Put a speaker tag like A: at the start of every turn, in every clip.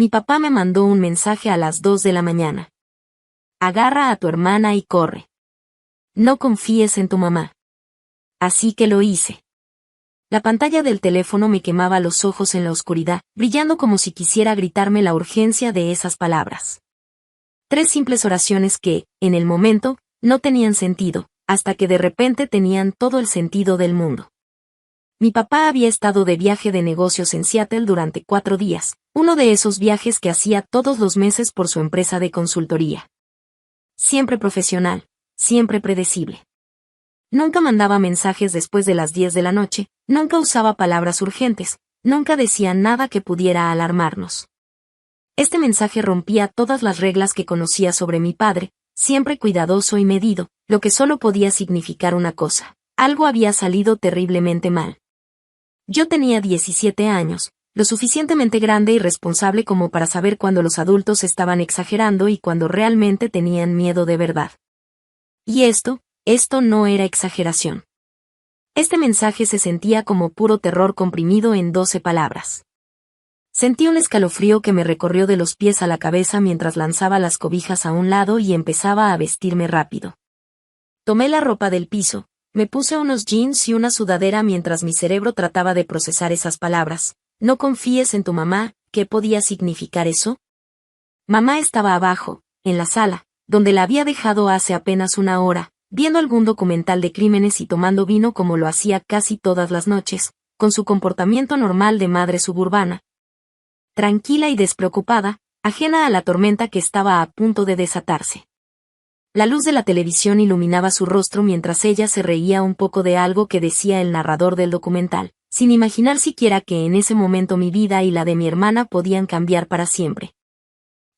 A: Mi papá me mandó un mensaje a las 2 de la mañana. Agarra a tu hermana y corre. No confíes en tu mamá. Así que lo hice. La pantalla del teléfono me quemaba los ojos en la oscuridad, brillando como si quisiera gritarme la urgencia de esas palabras. 3 simples oraciones que, en el momento, no tenían sentido, hasta que de repente tenían todo el sentido del mundo. Mi papá había estado de viaje de negocios en Seattle durante 4 días, uno de esos viajes que hacía todos los meses por su empresa de consultoría. Siempre profesional, siempre predecible. Nunca mandaba mensajes después de las 10 de la noche, nunca usaba palabras urgentes, nunca decía nada que pudiera alarmarnos. Este mensaje rompía todas las reglas que conocía sobre mi padre, siempre cuidadoso y medido, lo que solo podía significar una cosa: algo había salido terriblemente mal. Yo tenía 17 años, lo suficientemente grande y responsable como para saber cuando los adultos estaban exagerando y cuando realmente tenían miedo de verdad. Y esto no era exageración. Este mensaje se sentía como puro terror comprimido en 12 palabras. Sentí un escalofrío que me recorrió de los pies a la cabeza mientras lanzaba las cobijas a un lado y empezaba a vestirme rápido. Tomé la ropa del piso, me puse unos jeans y una sudadera mientras mi cerebro trataba de procesar esas palabras. No confíes en tu mamá. ¿Qué podía significar eso? Mamá estaba abajo, en la sala, donde la había dejado hace apenas una hora, viendo algún documental de crímenes y tomando vino como lo hacía casi todas las noches, con su comportamiento normal de madre suburbana. Tranquila y despreocupada, ajena a la tormenta que estaba a punto de desatarse. La luz de la televisión iluminaba su rostro mientras ella se reía un poco de algo que decía el narrador del documental, sin imaginar siquiera que en ese momento mi vida y la de mi hermana podían cambiar para siempre.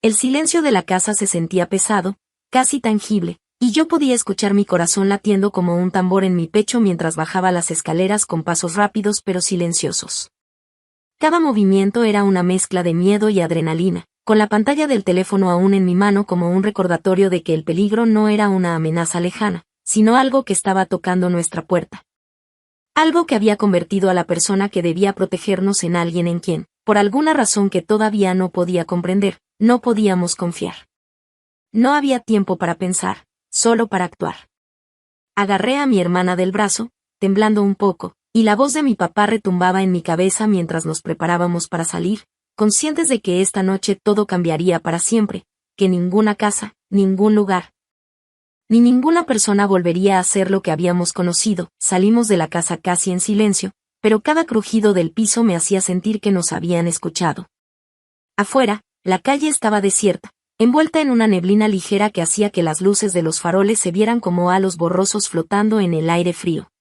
A: El silencio de la casa se sentía pesado, casi tangible, y yo podía escuchar mi corazón latiendo como un tambor en mi pecho mientras bajaba las escaleras con pasos rápidos pero silenciosos. Cada movimiento era una mezcla de miedo y adrenalina, con la pantalla del teléfono aún en mi mano como un recordatorio de que el peligro no era una amenaza lejana, sino algo que estaba tocando nuestra puerta. Algo que había convertido a la persona que debía protegernos en alguien en quien, por alguna razón que todavía no podía comprender, no podíamos confiar. No había tiempo para pensar, solo para actuar. Agarré a mi hermana del brazo, temblando un poco, y la voz de mi papá retumbaba en mi cabeza mientras nos preparábamos para salir, conscientes de que esta noche todo cambiaría para siempre, que ninguna casa, ningún lugar, ni ninguna persona volvería a ser lo que habíamos conocido. Salimos de la casa casi en silencio, pero cada crujido del piso me hacía sentir que nos habían escuchado. Afuera, la calle estaba desierta, envuelta en una neblina ligera que hacía que las luces de los faroles se vieran como halos borrosos flotando en el aire frío.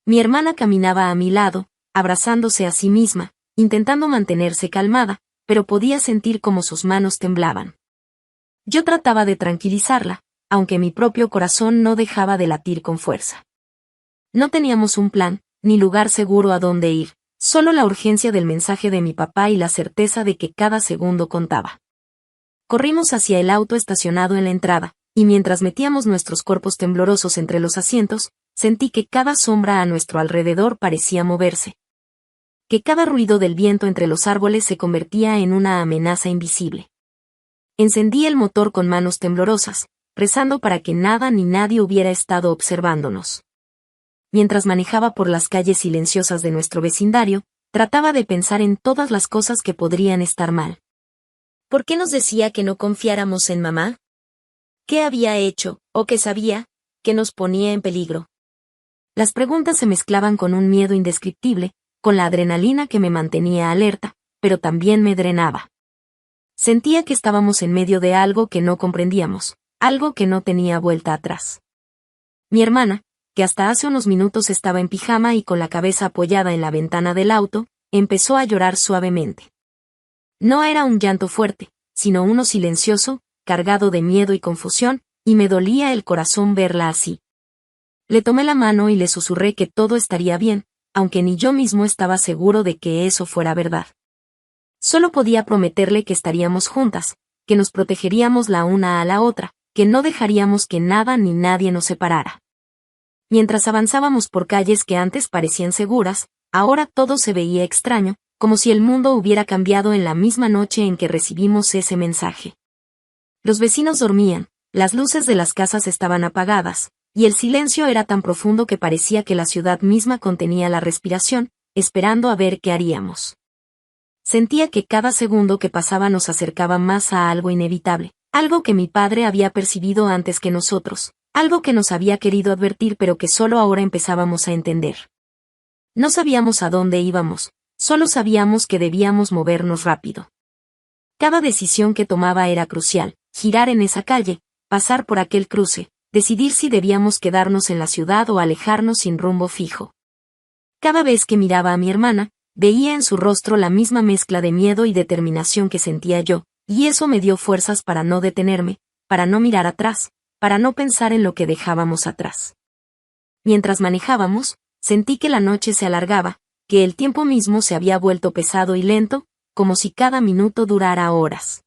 A: Mi hermana caminaba a mi lado, abrazándose a sí misma, intentando mantenerse calmada, pero podía sentir cómo sus manos temblaban. Yo trataba de tranquilizarla, aunque mi propio corazón no dejaba de latir con fuerza. No teníamos un plan, ni lugar seguro a dónde ir, solo la urgencia del mensaje de mi papá y la certeza de que cada segundo contaba. Corrimos hacia el auto estacionado en la entrada, y mientras metíamos nuestros cuerpos temblorosos entre los asientos, sentí que cada sombra a nuestro alrededor parecía moverse. Que cada ruido del viento entre los árboles se convertía en una amenaza invisible. Encendí el motor con manos temblorosas, rezando para que nada ni nadie hubiera estado observándonos. Mientras manejaba por las calles silenciosas de nuestro vecindario, trataba de pensar en todas las cosas que podrían estar mal. ¿Por qué nos decía que no confiáramos en mamá? ¿Qué había hecho, o qué sabía, que nos ponía en peligro? Las preguntas se mezclaban con un miedo indescriptible, con la adrenalina que me mantenía alerta, pero también me drenaba. Sentía que estábamos en medio de algo que no comprendíamos, algo que no tenía vuelta atrás. Mi hermana, que hasta hace unos minutos estaba en pijama y con la cabeza apoyada en la ventana del auto, empezó a llorar suavemente. No era un llanto fuerte, sino uno silencioso, cargado de miedo y confusión, y me dolía el corazón verla así. Le tomé la mano y le susurré que todo estaría bien, aunque ni yo mismo estaba seguro de que eso fuera verdad. Solo podía prometerle que estaríamos juntas, que nos protegeríamos la una a la otra, que no dejaríamos que nada ni nadie nos separara. Mientras avanzábamos por calles que antes parecían seguras, ahora todo se veía extraño, como si el mundo hubiera cambiado en la misma noche en que recibimos ese mensaje. Los vecinos dormían, las luces de las casas estaban apagadas, y el silencio era tan profundo que parecía que la ciudad misma contenía la respiración, esperando a ver qué haríamos. Sentía que cada segundo que pasaba nos acercaba más a algo inevitable, algo que mi padre había percibido antes que nosotros, algo que nos había querido advertir pero que solo ahora empezábamos a entender. No sabíamos a dónde íbamos, solo sabíamos que debíamos movernos rápido. Cada decisión que tomaba era crucial: girar en esa calle, pasar por aquel cruce, decidir si debíamos quedarnos en la ciudad o alejarnos sin rumbo fijo. Cada vez que miraba a mi hermana, veía en su rostro la misma mezcla de miedo y determinación que sentía yo, y eso me dio fuerzas para no detenerme, para no mirar atrás, para no pensar en lo que dejábamos atrás. Mientras manejábamos, sentí que la noche se alargaba, que el tiempo mismo se había vuelto pesado y lento, como si cada minuto durara horas.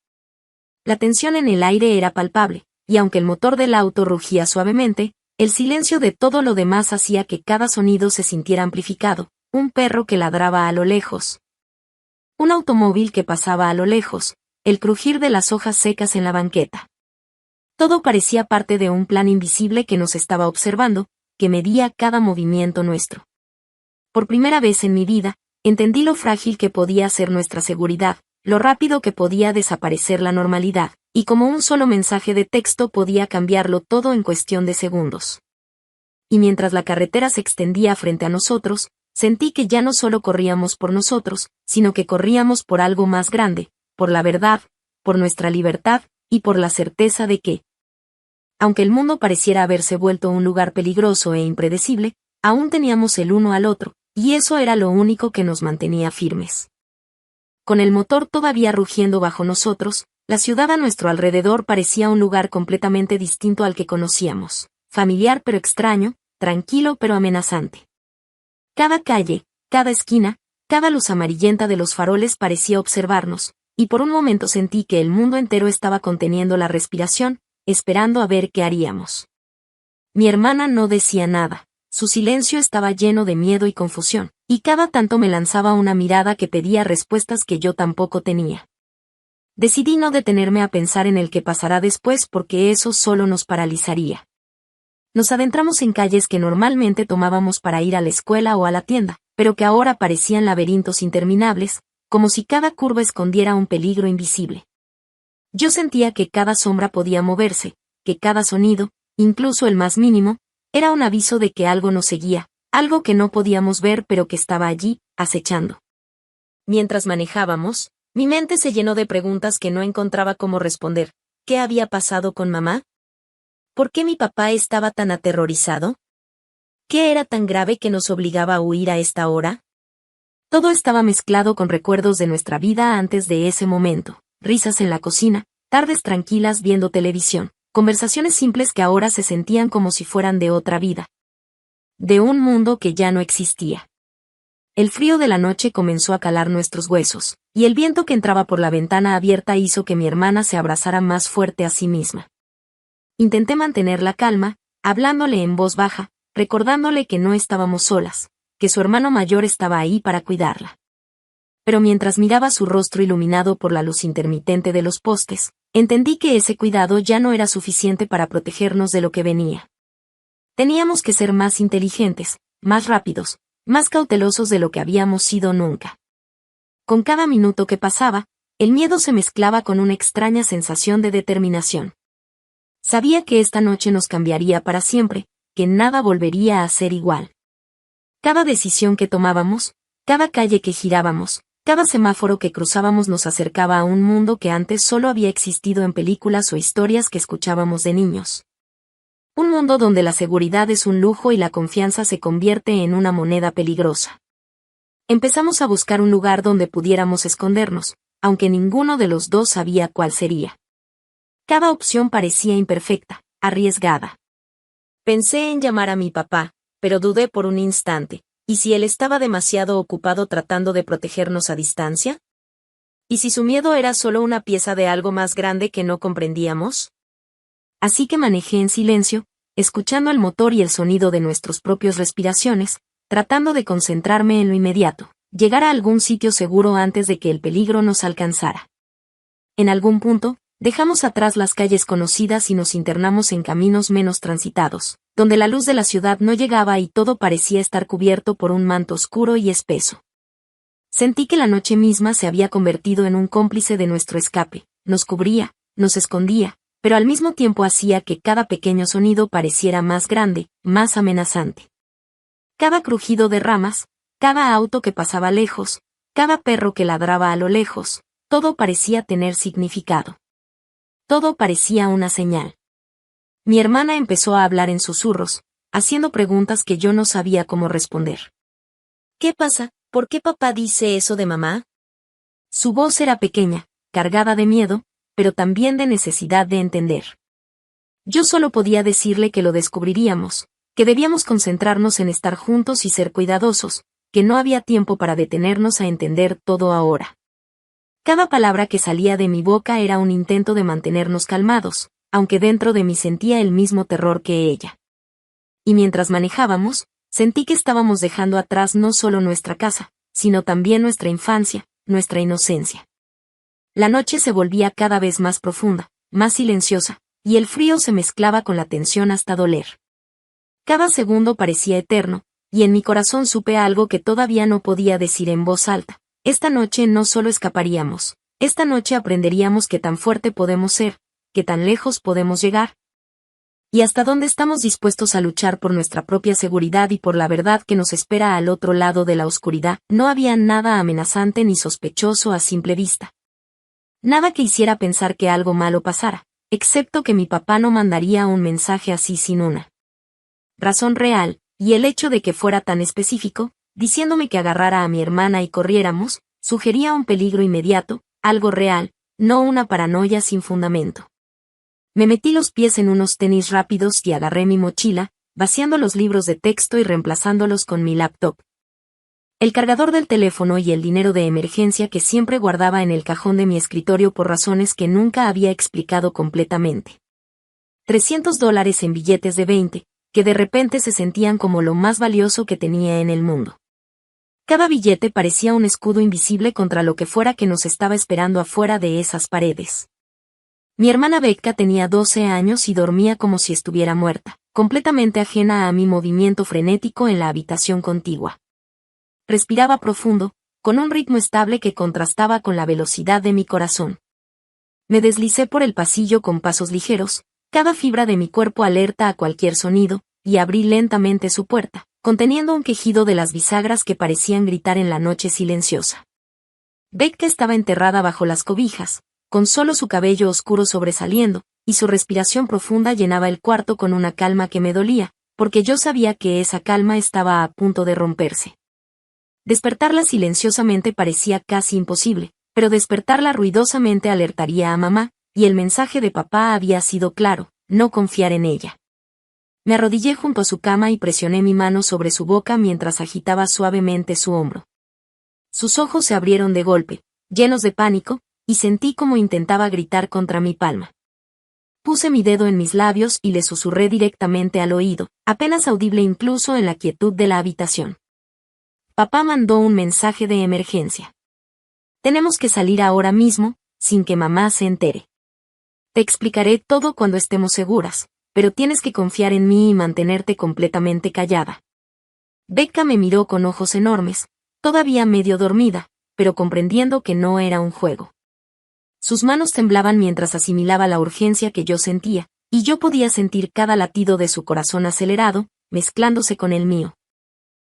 A: La tensión en el aire era palpable, y aunque el motor del auto rugía suavemente, el silencio de todo lo demás hacía que cada sonido se sintiera amplificado: un perro que ladraba a lo lejos, un automóvil que pasaba a lo lejos, el crujir de las hojas secas en la banqueta. Todo parecía parte de un plan invisible que nos estaba observando, que medía cada movimiento nuestro. Por primera vez en mi vida, entendí lo frágil que podía ser nuestra seguridad, lo rápido que podía desaparecer la normalidad, y cómo un solo mensaje de texto podía cambiarlo todo en cuestión de segundos. Y mientras la carretera se extendía frente a nosotros, sentí que ya no solo corríamos por nosotros, sino que corríamos por algo más grande, por la verdad, por nuestra libertad, y por la certeza de que, aunque el mundo pareciera haberse vuelto un lugar peligroso e impredecible, aún teníamos el uno al otro, y eso era lo único que nos mantenía firmes. Con el motor todavía rugiendo bajo nosotros, la ciudad a nuestro alrededor parecía un lugar completamente distinto al que conocíamos, familiar pero extraño, tranquilo pero amenazante. Cada calle, cada esquina, cada luz amarillenta de los faroles parecía observarnos, y por un momento sentí que el mundo entero estaba conteniendo la respiración, esperando a ver qué haríamos. Mi hermana no decía nada, su silencio estaba lleno de miedo y confusión, y cada tanto me lanzaba una mirada que pedía respuestas que yo tampoco tenía. Decidí no detenerme a pensar en el que pasará después porque eso solo nos paralizaría. Nos adentramos en calles que normalmente tomábamos para ir a la escuela o a la tienda, pero que ahora parecían laberintos interminables, como si cada curva escondiera un peligro invisible. Yo sentía que cada sombra podía moverse, que cada sonido, incluso el más mínimo, era un aviso de que algo nos seguía, algo que no podíamos ver pero que estaba allí, acechando. Mientras manejábamos, mi mente se llenó de preguntas que no encontraba cómo responder. ¿Qué había pasado con mamá? ¿Por qué mi papá estaba tan aterrorizado? ¿Qué era tan grave que nos obligaba a huir a esta hora? Todo estaba mezclado con recuerdos de nuestra vida antes de ese momento: risas en la cocina, tardes tranquilas viendo televisión, conversaciones simples que ahora se sentían como si fueran de otra vida, de un mundo que ya no existía. El frío de la noche comenzó a calar nuestros huesos, y el viento que entraba por la ventana abierta hizo que mi hermana se abrazara más fuerte a sí misma. Intenté mantener la calma, hablándole en voz baja, recordándole que no estábamos solas, que su hermano mayor estaba ahí para cuidarla. Pero mientras miraba su rostro iluminado por la luz intermitente de los postes, entendí que ese cuidado ya no era suficiente para protegernos de lo que venía. Teníamos que ser más inteligentes, más rápidos, más cautelosos de lo que habíamos sido nunca. Con cada minuto que pasaba, el miedo se mezclaba con una extraña sensación de determinación. Sabía que esta noche nos cambiaría para siempre, que nada volvería a ser igual. Cada decisión que tomábamos, cada calle que girábamos, cada semáforo que cruzábamos nos acercaba a un mundo que antes solo había existido en películas o historias que escuchábamos de niños. Un mundo donde la seguridad es un lujo y la confianza se convierte en una moneda peligrosa. Empezamos a buscar un lugar donde pudiéramos escondernos, aunque ninguno de los dos sabía cuál sería. Cada opción parecía imperfecta, arriesgada. Pensé en llamar a mi papá, pero dudé por un instante. ¿Y si él estaba demasiado ocupado tratando de protegernos a distancia? ¿Y si su miedo era solo una pieza de algo más grande que no comprendíamos? Así que manejé en silencio, escuchando el motor y el sonido de nuestras propias respiraciones, tratando de concentrarme en lo inmediato, llegar a algún sitio seguro antes de que el peligro nos alcanzara. En algún punto, dejamos atrás las calles conocidas y nos internamos en caminos menos transitados, donde la luz de la ciudad no llegaba y todo parecía estar cubierto por un manto oscuro y espeso. Sentí que la noche misma se había convertido en un cómplice de nuestro escape, nos cubría, nos escondía, pero al mismo tiempo hacía que cada pequeño sonido pareciera más grande, más amenazante. Cada crujido de ramas, cada auto que pasaba lejos, cada perro que ladraba a lo lejos, todo parecía tener significado. Todo parecía una señal. Mi hermana empezó a hablar en susurros, haciendo preguntas que yo no sabía cómo responder. ¿Qué pasa? ¿Por qué papá dice eso de mamá? Su voz era pequeña, cargada de miedo, pero también de necesidad de entender. Yo solo podía decirle que lo descubriríamos, que debíamos concentrarnos en estar juntos y ser cuidadosos, que no había tiempo para detenernos a entender todo ahora. Cada palabra que salía de mi boca era un intento de mantenernos calmados, aunque dentro de mí sentía el mismo terror que ella. Y mientras manejábamos, sentí que estábamos dejando atrás no solo nuestra casa, sino también nuestra infancia, nuestra inocencia. La noche se volvía cada vez más profunda, más silenciosa, y el frío se mezclaba con la tensión hasta doler. Cada segundo parecía eterno, y en mi corazón supe algo que todavía no podía decir en voz alta. Esta noche no solo escaparíamos, esta noche aprenderíamos qué tan fuerte podemos ser, qué tan lejos podemos llegar, y hasta dónde estamos dispuestos a luchar por nuestra propia seguridad y por la verdad que nos espera al otro lado de la oscuridad. No había nada amenazante ni sospechoso a simple vista. Nada que hiciera pensar que algo malo pasara, excepto que mi papá no mandaría un mensaje así sin una razón real, y el hecho de que fuera tan específico, diciéndome que agarrara a mi hermana y corriéramos, sugería un peligro inmediato, algo real, no una paranoia sin fundamento. Me metí los pies en unos tenis rápidos y agarré mi mochila, vaciando los libros de texto y reemplazándolos con mi laptop, el cargador del teléfono y el dinero de emergencia que siempre guardaba en el cajón de mi escritorio por razones que nunca había explicado completamente. $300 en billetes de 20, que de repente se sentían como lo más valioso que tenía en el mundo. Cada billete parecía un escudo invisible contra lo que fuera que nos estaba esperando afuera de esas paredes. Mi hermana Becca tenía 12 años y dormía como si estuviera muerta, completamente ajena a mi movimiento frenético en la habitación contigua. Respiraba profundo, con un ritmo estable que contrastaba con la velocidad de mi corazón. Me deslicé por el pasillo con pasos ligeros, cada fibra de mi cuerpo alerta a cualquier sonido, y abrí lentamente su puerta, conteniendo un quejido de las bisagras que parecían gritar en la noche silenciosa. Becca estaba enterrada bajo las cobijas, con solo su cabello oscuro sobresaliendo, y su respiración profunda llenaba el cuarto con una calma que me dolía, porque yo sabía que esa calma estaba a punto de romperse. Despertarla silenciosamente parecía casi imposible, pero despertarla ruidosamente alertaría a mamá, y el mensaje de papá había sido claro, no confiar en ella. Me arrodillé junto a su cama y presioné mi mano sobre su boca mientras agitaba suavemente su hombro. Sus ojos se abrieron de golpe, llenos de pánico, y sentí como intentaba gritar contra mi palma. Puse mi dedo en mis labios y le susurré directamente al oído, apenas audible incluso en la quietud de la habitación. Papá mandó un mensaje de emergencia. Tenemos que salir ahora mismo, sin que mamá se entere. Te explicaré todo cuando estemos seguras, pero tienes que confiar en mí y mantenerte completamente callada. Becca me miró con ojos enormes, todavía medio dormida, pero comprendiendo que no era un juego. Sus manos temblaban mientras asimilaba la urgencia que yo sentía, y yo podía sentir cada latido de su corazón acelerado, mezclándose con el mío.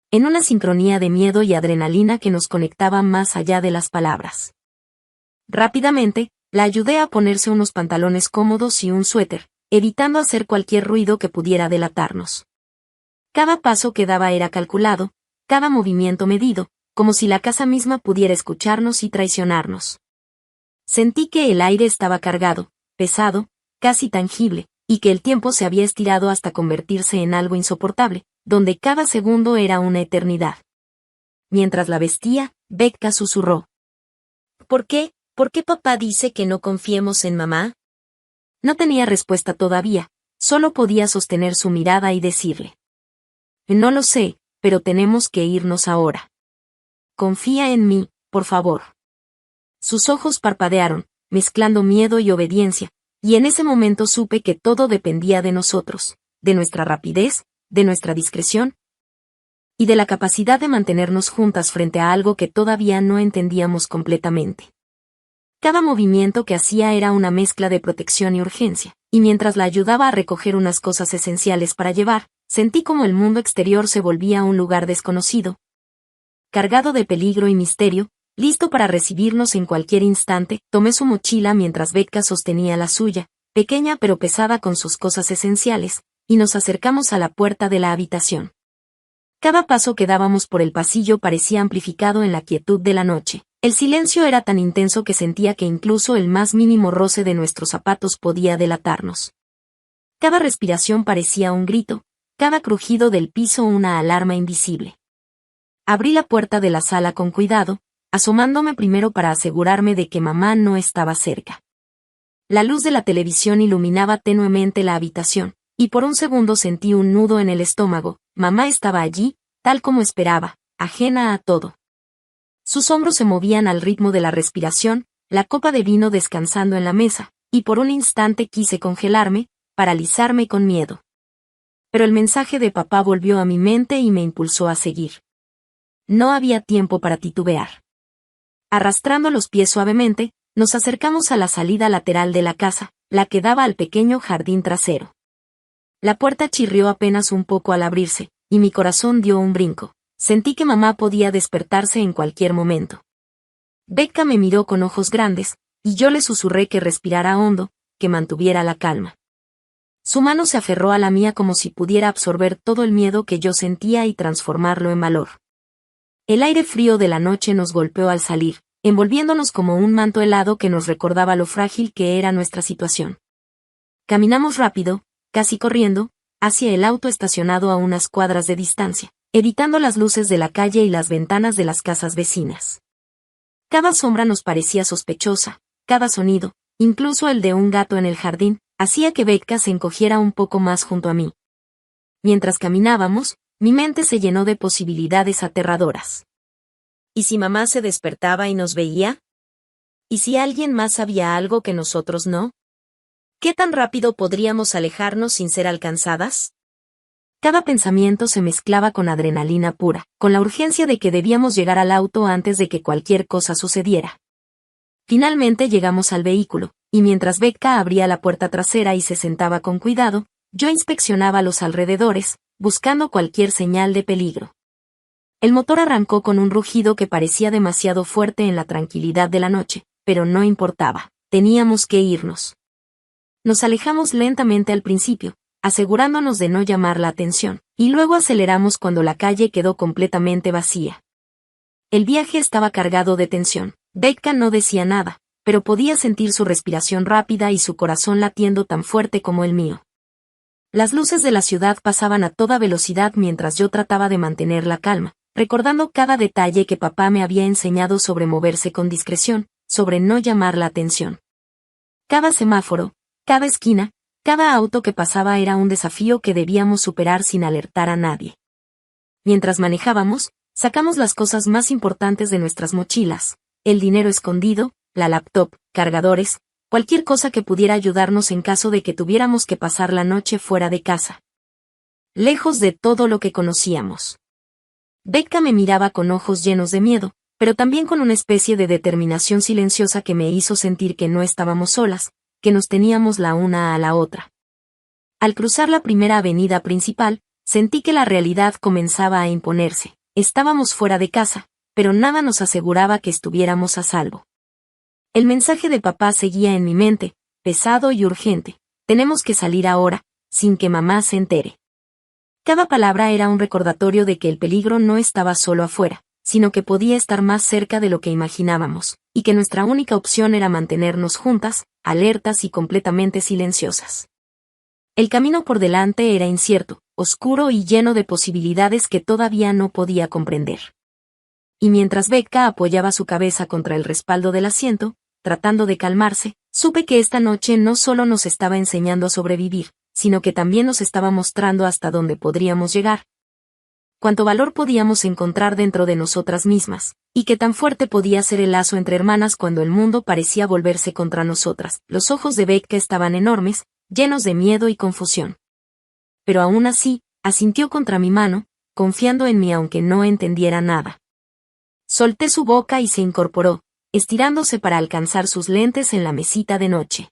A: En una sincronía de miedo y adrenalina que nos conectaba más allá de las palabras. Rápidamente, la ayudé a ponerse unos pantalones cómodos y un suéter, evitando hacer cualquier ruido que pudiera delatarnos. Cada paso que daba era calculado, cada movimiento medido, como si la casa misma pudiera escucharnos y traicionarnos. Sentí que el aire estaba cargado, pesado, casi tangible, y que el tiempo se había estirado hasta convertirse en algo insoportable, donde cada segundo era una eternidad. Mientras la vestía, Becca susurró. ¿Por qué? ¿Por qué papá dice que no confiemos en mamá? No tenía respuesta todavía, solo podía sostener su mirada y decirle. No lo sé, pero tenemos que irnos ahora. confía en mí, por favor. Sus ojos parpadearon, mezclando miedo y obediencia, y en ese momento supe que todo dependía de nosotros, de nuestra rapidez, de nuestra discreción, y de la capacidad de mantenernos juntas frente a algo que todavía no entendíamos completamente. Cada movimiento que hacía era una mezcla de protección y urgencia, y mientras la ayudaba a recoger unas cosas esenciales para llevar, sentí como el mundo exterior se volvía un lugar desconocido, cargado de peligro y misterio, listo para recibirnos en cualquier instante. Tomé su mochila mientras Becca sostenía la suya, pequeña pero pesada con sus cosas esenciales, y nos acercamos a la puerta de la habitación. Cada paso que dábamos por el pasillo parecía amplificado en la quietud de la noche. El silencio era tan intenso que sentía que incluso el más mínimo roce de nuestros zapatos podía delatarnos. Cada respiración parecía un grito, cada crujido del piso una alarma invisible. Abrí la puerta de la sala con cuidado, asomándome primero para asegurarme de que mamá no estaba cerca. La luz de la televisión iluminaba tenuemente la habitación, y por un segundo sentí un nudo en el estómago. Mamá estaba allí, tal como esperaba, ajena a todo. Sus hombros se movían al ritmo de la respiración, la copa de vino descansando en la mesa, y por un instante quise congelarme, paralizarme con miedo. Pero el mensaje de papá volvió a mi mente y me impulsó a seguir. No había tiempo para titubear. Arrastrando los pies suavemente, nos acercamos a la salida lateral de la casa, la que daba al pequeño jardín trasero. La puerta chirrió apenas un poco al abrirse, y mi corazón dio un brinco. Sentí que mamá podía despertarse en cualquier momento. Becca me miró con ojos grandes, y yo le susurré que respirara hondo, que mantuviera la calma. Su mano se aferró a la mía como si pudiera absorber todo el miedo que yo sentía y transformarlo en valor. El aire frío de la noche nos golpeó al salir, envolviéndonos como un manto helado que nos recordaba lo frágil que era nuestra situación. Caminamos rápido, casi corriendo, hacia el auto estacionado a unas cuadras de distancia, evitando las luces de la calle y las ventanas de las casas vecinas. Cada sombra nos parecía sospechosa, cada sonido, incluso el de un gato en el jardín, hacía que Becca se encogiera un poco más junto a mí. Mientras caminábamos, mi mente se llenó de posibilidades aterradoras. ¿Y si mamá se despertaba y nos veía? ¿Y si alguien más sabía algo que nosotros no? ¿Qué tan rápido podríamos alejarnos sin ser alcanzadas? Cada pensamiento se mezclaba con adrenalina pura, con la urgencia de que debíamos llegar al auto antes de que cualquier cosa sucediera. Finalmente llegamos al vehículo, y mientras Becca abría la puerta trasera y se sentaba con cuidado, yo inspeccionaba los alrededores, buscando cualquier señal de peligro. El motor arrancó con un rugido que parecía demasiado fuerte en la tranquilidad de la noche, pero no importaba, teníamos que irnos. Nos alejamos lentamente al principio, asegurándonos de no llamar la atención, y luego aceleramos cuando la calle quedó completamente vacía. El viaje estaba cargado de tensión. Becca no decía nada, pero podía sentir su respiración rápida y su corazón latiendo tan fuerte como el mío. Las luces de la ciudad pasaban a toda velocidad mientras yo trataba de mantener la calma, recordando cada detalle que papá me había enseñado sobre moverse con discreción, sobre no llamar la atención. Cada semáforo, cada esquina, cada auto que pasaba era un desafío que debíamos superar sin alertar a nadie. Mientras manejábamos, sacamos las cosas más importantes de nuestras mochilas, el dinero escondido, la laptop, cargadores, cualquier cosa que pudiera ayudarnos en caso de que tuviéramos que pasar la noche fuera de casa. Lejos de todo lo que conocíamos. Becca me miraba con ojos llenos de miedo, pero también con una especie de determinación silenciosa que me hizo sentir que no estábamos solas, que nos teníamos la una a la otra. Al cruzar la primera avenida principal, sentí que la realidad comenzaba a imponerse. Estábamos fuera de casa, pero nada nos aseguraba que estuviéramos a salvo. El mensaje de papá seguía en mi mente, pesado y urgente. Tenemos que salir ahora, sin que mamá se entere. Cada palabra era un recordatorio de que el peligro no estaba solo afuera, sino que podía estar más cerca de lo que imaginábamos, y que nuestra única opción era mantenernos juntas, alertas y completamente silenciosas. El camino por delante era incierto, oscuro y lleno de posibilidades que todavía no podía comprender. Y mientras Becca apoyaba su cabeza contra el respaldo del asiento, tratando de calmarse, supe que esta noche no solo nos estaba enseñando a sobrevivir, sino que también nos estaba mostrando hasta dónde podríamos llegar. cuánto valor podíamos encontrar dentro de nosotras mismas, y qué tan fuerte podía ser el lazo entre hermanas cuando el mundo parecía volverse contra nosotras. Los ojos de Becca estaban enormes, llenos de miedo y confusión. Pero aún así, asintió contra mi mano, confiando en mí aunque no entendiera nada. Solté su boca y se incorporó, estirándose para alcanzar sus lentes en la mesita de noche.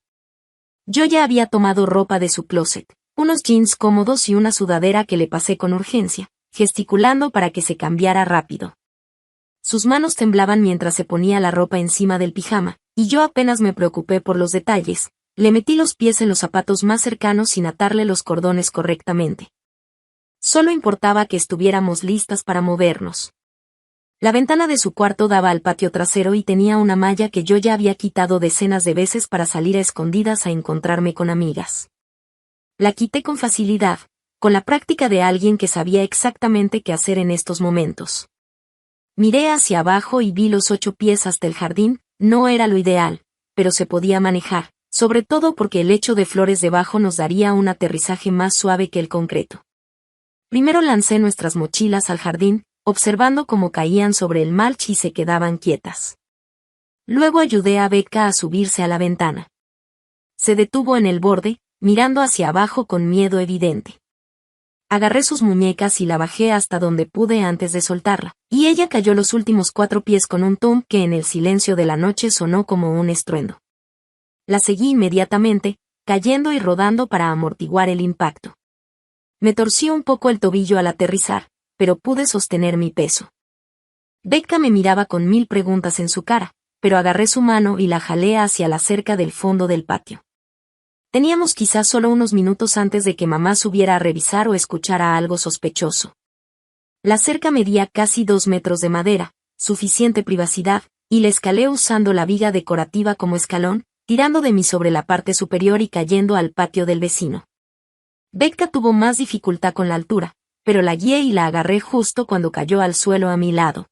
A: Yo ya había tomado ropa de su closet, unos jeans cómodos y una sudadera que le pasé con urgencia, gesticulando para que se cambiara rápido. Sus manos temblaban mientras se ponía la ropa encima del pijama, y yo apenas me preocupé por los detalles. Le metí los pies en los zapatos más cercanos sin atarle los cordones correctamente. Solo importaba que estuviéramos listas para movernos. La ventana de su cuarto daba al patio trasero y tenía una malla que yo ya había quitado decenas de veces para salir a escondidas a encontrarme con amigas. La quité con facilidad, con la práctica de alguien que sabía exactamente qué hacer en estos momentos. Miré hacia abajo y vi los 8 pies hasta el jardín. No era lo ideal, pero se podía manejar, sobre todo porque el lecho de flores debajo nos daría un aterrizaje más suave que el concreto. Primero lancé nuestras mochilas al jardín, observando cómo caían sobre el mulch y se quedaban quietas. Luego ayudé a Becca a subirse a la ventana. Se detuvo en el borde, mirando hacia abajo con miedo evidente. Agarré sus muñecas y la bajé hasta donde pude antes de soltarla, y ella cayó los últimos 4 pies con un thump que en el silencio de la noche sonó como un estruendo. La seguí inmediatamente, cayendo y rodando para amortiguar el impacto. Me torcí un poco el tobillo al aterrizar, pero pude sostener mi peso. Becca me miraba con 1000 preguntas en su cara, pero agarré su mano y la jalé hacia la cerca del fondo del patio. Teníamos quizás solo unos minutos antes de que mamá subiera a revisar o escuchara algo sospechoso. La cerca medía casi 2 metros de madera, suficiente privacidad, y la escalé usando la viga decorativa como escalón, tirando de mí sobre la parte superior y cayendo al patio del vecino. Becca tuvo más dificultad con la altura, pero la guié y la agarré justo cuando cayó al suelo a mi lado.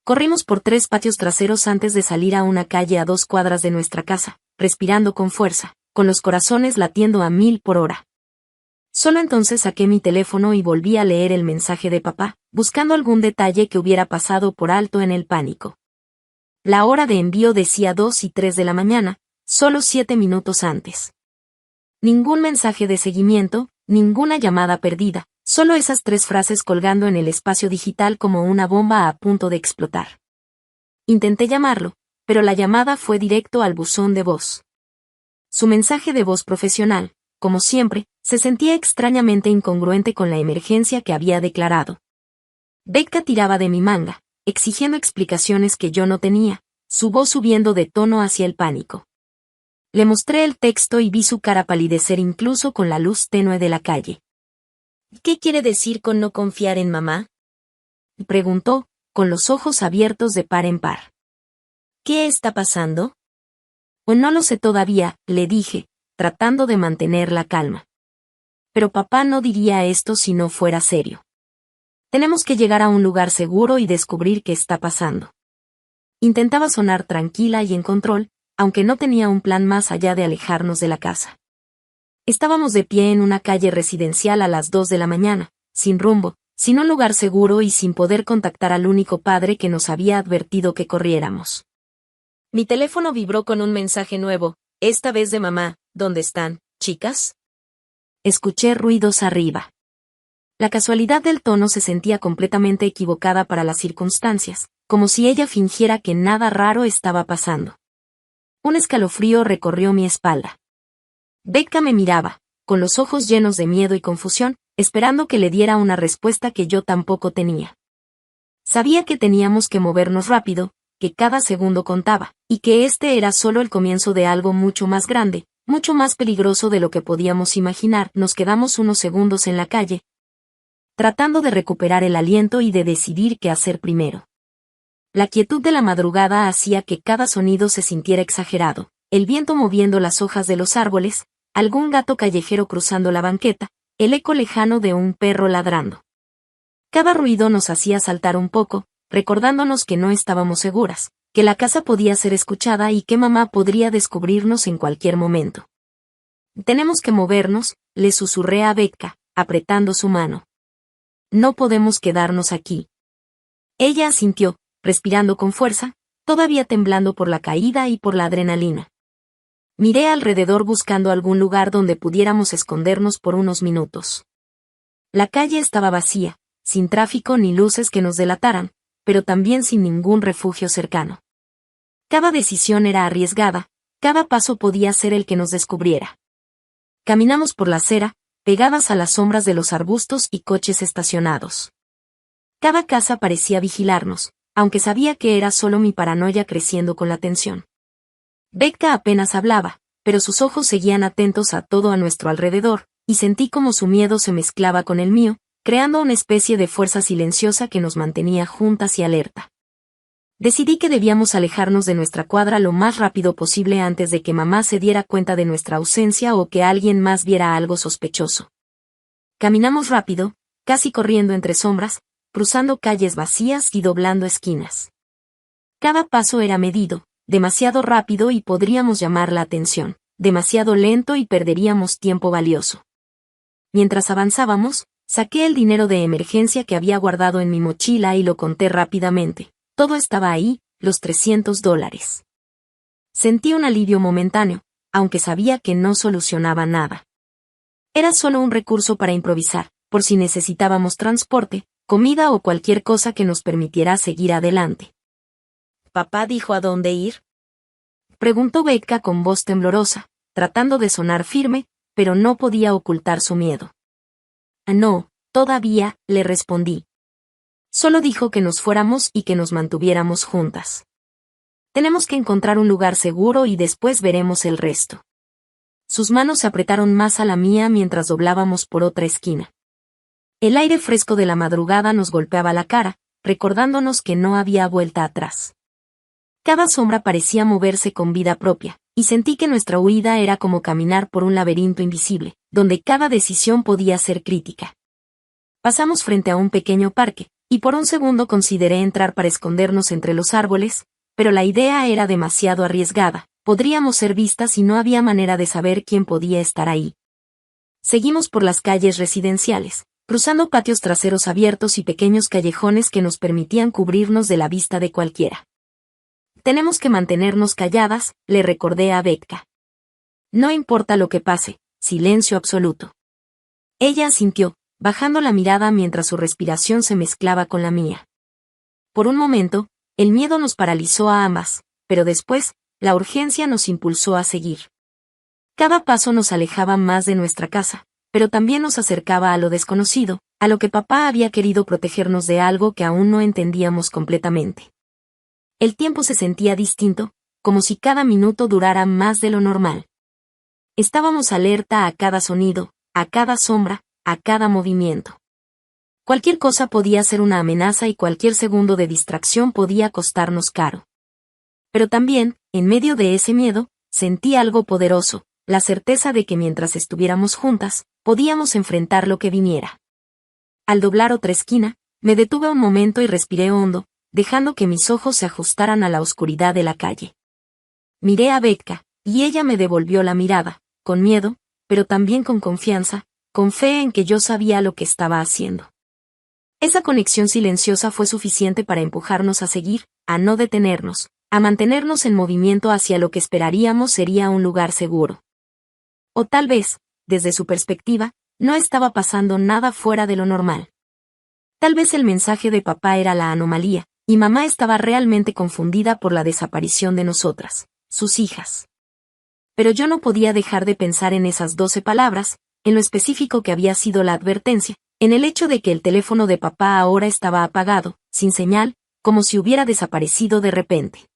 A: Corrimos por 3 patios traseros antes de salir a una calle a 2 cuadras de nuestra casa, respirando con fuerza, con los corazones latiendo a 1000 por hora. Solo entonces saqué mi teléfono y volví a leer el mensaje de papá, buscando algún detalle que hubiera pasado por alto en el pánico. La hora de envío decía 2 y 3 de la mañana, solo 7 minutos antes. Ningún mensaje de seguimiento, ninguna llamada perdida, solo esas 3 frases colgando en el espacio digital como una bomba a punto de explotar. Intenté llamarlo, pero la llamada fue directo al buzón de voz. Su mensaje de voz profesional, como siempre, se sentía extrañamente incongruente con la emergencia que había declarado. Becca tiraba de mi manga, exigiendo explicaciones que yo no tenía, su voz subiendo de tono hacia el pánico. Le mostré el texto y vi su cara palidecer incluso con la luz tenue de la calle. ¿Qué quiere decir con no confiar en mamá?, preguntó, con los ojos abiertos de par en par. ¿Qué está pasando? Pues no lo sé todavía, le dije, tratando de mantener la calma. Pero papá no diría esto si no fuera serio. Tenemos que llegar a un lugar seguro y descubrir qué está pasando. Intentaba sonar tranquila y en control, aunque no tenía un plan más allá de alejarnos de la casa. Estábamos de pie en una calle residencial a las 2 de la mañana, sin rumbo, sin un lugar seguro y sin poder contactar al único padre que nos había advertido que corriéramos. Mi teléfono vibró con un mensaje nuevo, esta vez de mamá. ¿Dónde están, chicas? Escuché ruidos arriba. La casualidad del tono se sentía completamente equivocada para las circunstancias, como si ella fingiera que nada raro estaba pasando. Un escalofrío recorrió mi espalda. Becca me miraba, con los ojos llenos de miedo y confusión, esperando que le diera una respuesta que yo tampoco tenía. Sabía que teníamos que movernos rápido, que cada segundo contaba, y que este era solo el comienzo de algo mucho más grande, mucho más peligroso de lo que podíamos imaginar. Nos quedamos unos segundos en la calle, tratando de recuperar el aliento y de decidir qué hacer primero. La quietud de la madrugada hacía que cada sonido se sintiera exagerado, el viento moviendo las hojas de los árboles, algún gato callejero cruzando la banqueta, el eco lejano de un perro ladrando. Cada ruido nos hacía saltar un poco, recordándonos que no estábamos seguras, que la casa podía ser escuchada y que mamá podría descubrirnos en cualquier momento. Tenemos que movernos, le susurré a Becca, apretando su mano. no podemos quedarnos aquí. Ella asintió, respirando con fuerza, todavía temblando por la caída y por la adrenalina. Miré alrededor buscando algún lugar donde pudiéramos escondernos por unos minutos. La calle estaba vacía, sin tráfico ni luces que nos delataran, pero también sin ningún refugio cercano. Cada decisión era arriesgada, cada paso podía ser el que nos descubriera. Caminamos por la acera, pegadas a las sombras de los arbustos y coches estacionados. Cada casa parecía vigilarnos, aunque sabía que era solo mi paranoia creciendo con la tensión. Becca apenas hablaba, pero sus ojos seguían atentos a todo a nuestro alrededor, y sentí como su miedo se mezclaba con el mío, creando una especie de fuerza silenciosa que nos mantenía juntas y alerta. Decidí que debíamos alejarnos de nuestra cuadra lo más rápido posible antes de que mamá se diera cuenta de nuestra ausencia o que alguien más viera algo sospechoso. Caminamos rápido, casi corriendo entre sombras, cruzando calles vacías y doblando esquinas. Cada paso era medido, demasiado rápido y podríamos llamar la atención, demasiado lento y perderíamos tiempo valioso. Mientras avanzábamos, saqué el dinero de emergencia que había guardado en mi mochila y lo conté rápidamente. Todo estaba ahí, los $300. Sentí un alivio momentáneo, aunque sabía que no solucionaba nada. Era solo un recurso para improvisar, por si necesitábamos transporte, comida o cualquier cosa que nos permitiera seguir adelante. ¿Papá dijo a dónde ir?, preguntó Becca con voz temblorosa, tratando de sonar firme, pero no podía ocultar su miedo. No, todavía, le respondí. Solo dijo que nos fuéramos y que nos mantuviéramos juntas. Tenemos que encontrar un lugar seguro y después veremos el resto. Sus manos se apretaron más a la mía mientras doblábamos por otra esquina. El aire fresco de la madrugada nos golpeaba la cara, recordándonos que no había vuelta atrás. Cada sombra parecía moverse con vida propia, y sentí que nuestra huida era como caminar por un laberinto invisible, donde cada decisión podía ser crítica. Pasamos frente a un pequeño parque, y por un segundo consideré entrar para escondernos entre los árboles, pero la idea era demasiado arriesgada, podríamos ser vistas y no había manera de saber quién podía estar ahí. Seguimos por las calles residenciales, cruzando patios traseros abiertos y pequeños callejones que nos permitían cubrirnos de la vista de cualquiera. Tenemos que mantenernos calladas, le recordé a Becca. No importa lo que pase, silencio absoluto. Ella asintió, bajando la mirada mientras su respiración se mezclaba con la mía. Por un momento, el miedo nos paralizó a ambas, pero después, la urgencia nos impulsó a seguir. Cada paso nos alejaba más de nuestra casa, pero también nos acercaba a lo desconocido, a lo que papá había querido protegernos de algo que aún no entendíamos completamente. El tiempo se sentía distinto, como si cada minuto durara más de lo normal. Estábamos alerta a cada sonido, a cada sombra, a cada movimiento. Cualquier cosa podía ser una amenaza y cualquier segundo de distracción podía costarnos caro. Pero también, en medio de ese miedo, sentí algo poderoso, la certeza de que mientras estuviéramos juntas, podíamos enfrentar lo que viniera. Al doblar otra esquina, me detuve un momento y respiré hondo, dejando que mis ojos se ajustaran a la oscuridad de la calle. Miré a Becca, y ella me devolvió la mirada, con miedo, pero también con confianza, con fe en que yo sabía lo que estaba haciendo. Esa conexión silenciosa fue suficiente para empujarnos a seguir, a no detenernos, a mantenernos en movimiento hacia lo que esperaríamos sería un lugar seguro. O tal vez, desde su perspectiva, no estaba pasando nada fuera de lo normal. Tal vez el mensaje de papá era la anomalía, y mamá estaba realmente confundida por la desaparición de nosotras, sus hijas. Pero yo no podía dejar de pensar en esas 12 palabras, en lo específico que había sido la advertencia, en el hecho de que el teléfono de papá ahora estaba apagado, sin señal, como si hubiera desaparecido de repente.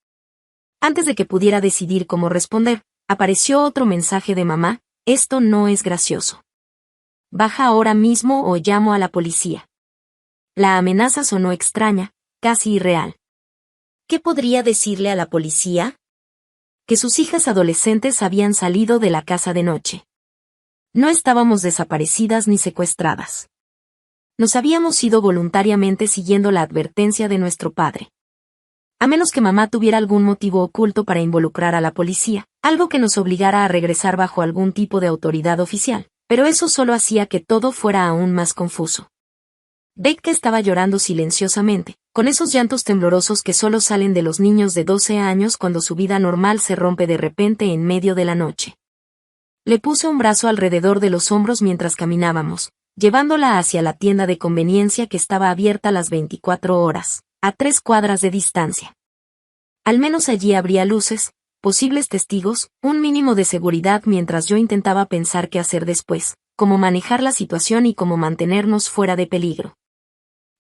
A: Antes de que pudiera decidir cómo responder, apareció otro mensaje de mamá: esto no es gracioso. Baja ahora mismo o llamo a la policía. La amenaza sonó extraña, casi irreal. ¿Qué podría decirle a la policía? Que sus hijas adolescentes habían salido de la casa de noche. No estábamos desaparecidas ni secuestradas. Nos habíamos ido voluntariamente siguiendo la advertencia de nuestro padre. A menos que mamá tuviera algún motivo oculto para involucrar a la policía, algo que nos obligara a regresar bajo algún tipo de autoridad oficial, pero eso solo hacía que todo fuera aún más confuso. Becca estaba llorando silenciosamente, con esos llantos temblorosos que solo salen de los niños de 12 años cuando su vida normal se rompe de repente en medio de la noche. Le puse un brazo alrededor de los hombros mientras caminábamos, llevándola hacia la tienda de conveniencia que estaba abierta las 24 horas, a 3 cuadras de distancia. Al menos allí habría luces, posibles testigos, un mínimo de seguridad mientras yo intentaba pensar qué hacer después, cómo manejar la situación y cómo mantenernos fuera de peligro.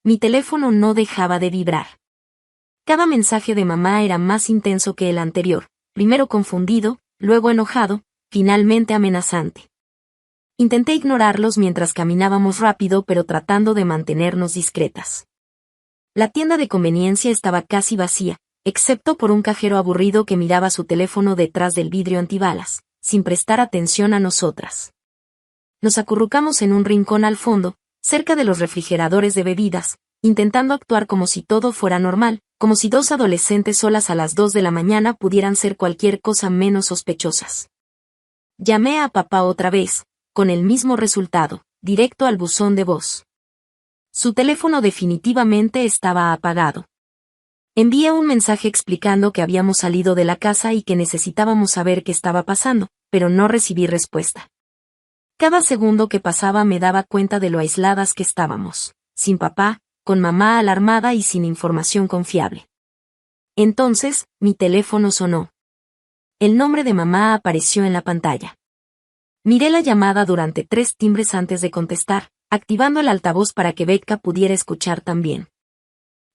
A: Mi teléfono no dejaba de vibrar. Cada mensaje de mamá era más intenso que el anterior, primero confundido, luego enojado, finalmente amenazante. Intenté ignorarlos mientras caminábamos rápido pero tratando de mantenernos discretas. La tienda de conveniencia estaba casi vacía, excepto por un cajero aburrido que miraba su teléfono detrás del vidrio antibalas, sin prestar atención a nosotras. Nos acurrucamos en un rincón al fondo, cerca de los refrigeradores de bebidas, intentando actuar como si todo fuera normal, como si 2 adolescentes solas a las 2 de la mañana pudieran ser cualquier cosa menos sospechosas. Llamé a papá otra vez, con el mismo resultado, directo al buzón de voz. Su teléfono definitivamente estaba apagado. Envié un mensaje explicando que habíamos salido de la casa y que necesitábamos saber qué estaba pasando, pero no recibí respuesta. Cada segundo que pasaba me daba cuenta de lo aisladas que estábamos, sin papá, con mamá alarmada y sin información confiable. Entonces, mi teléfono sonó. El nombre de mamá apareció en la pantalla. Miré la llamada durante 3 timbres antes de contestar, activando el altavoz para que Becca pudiera escuchar también.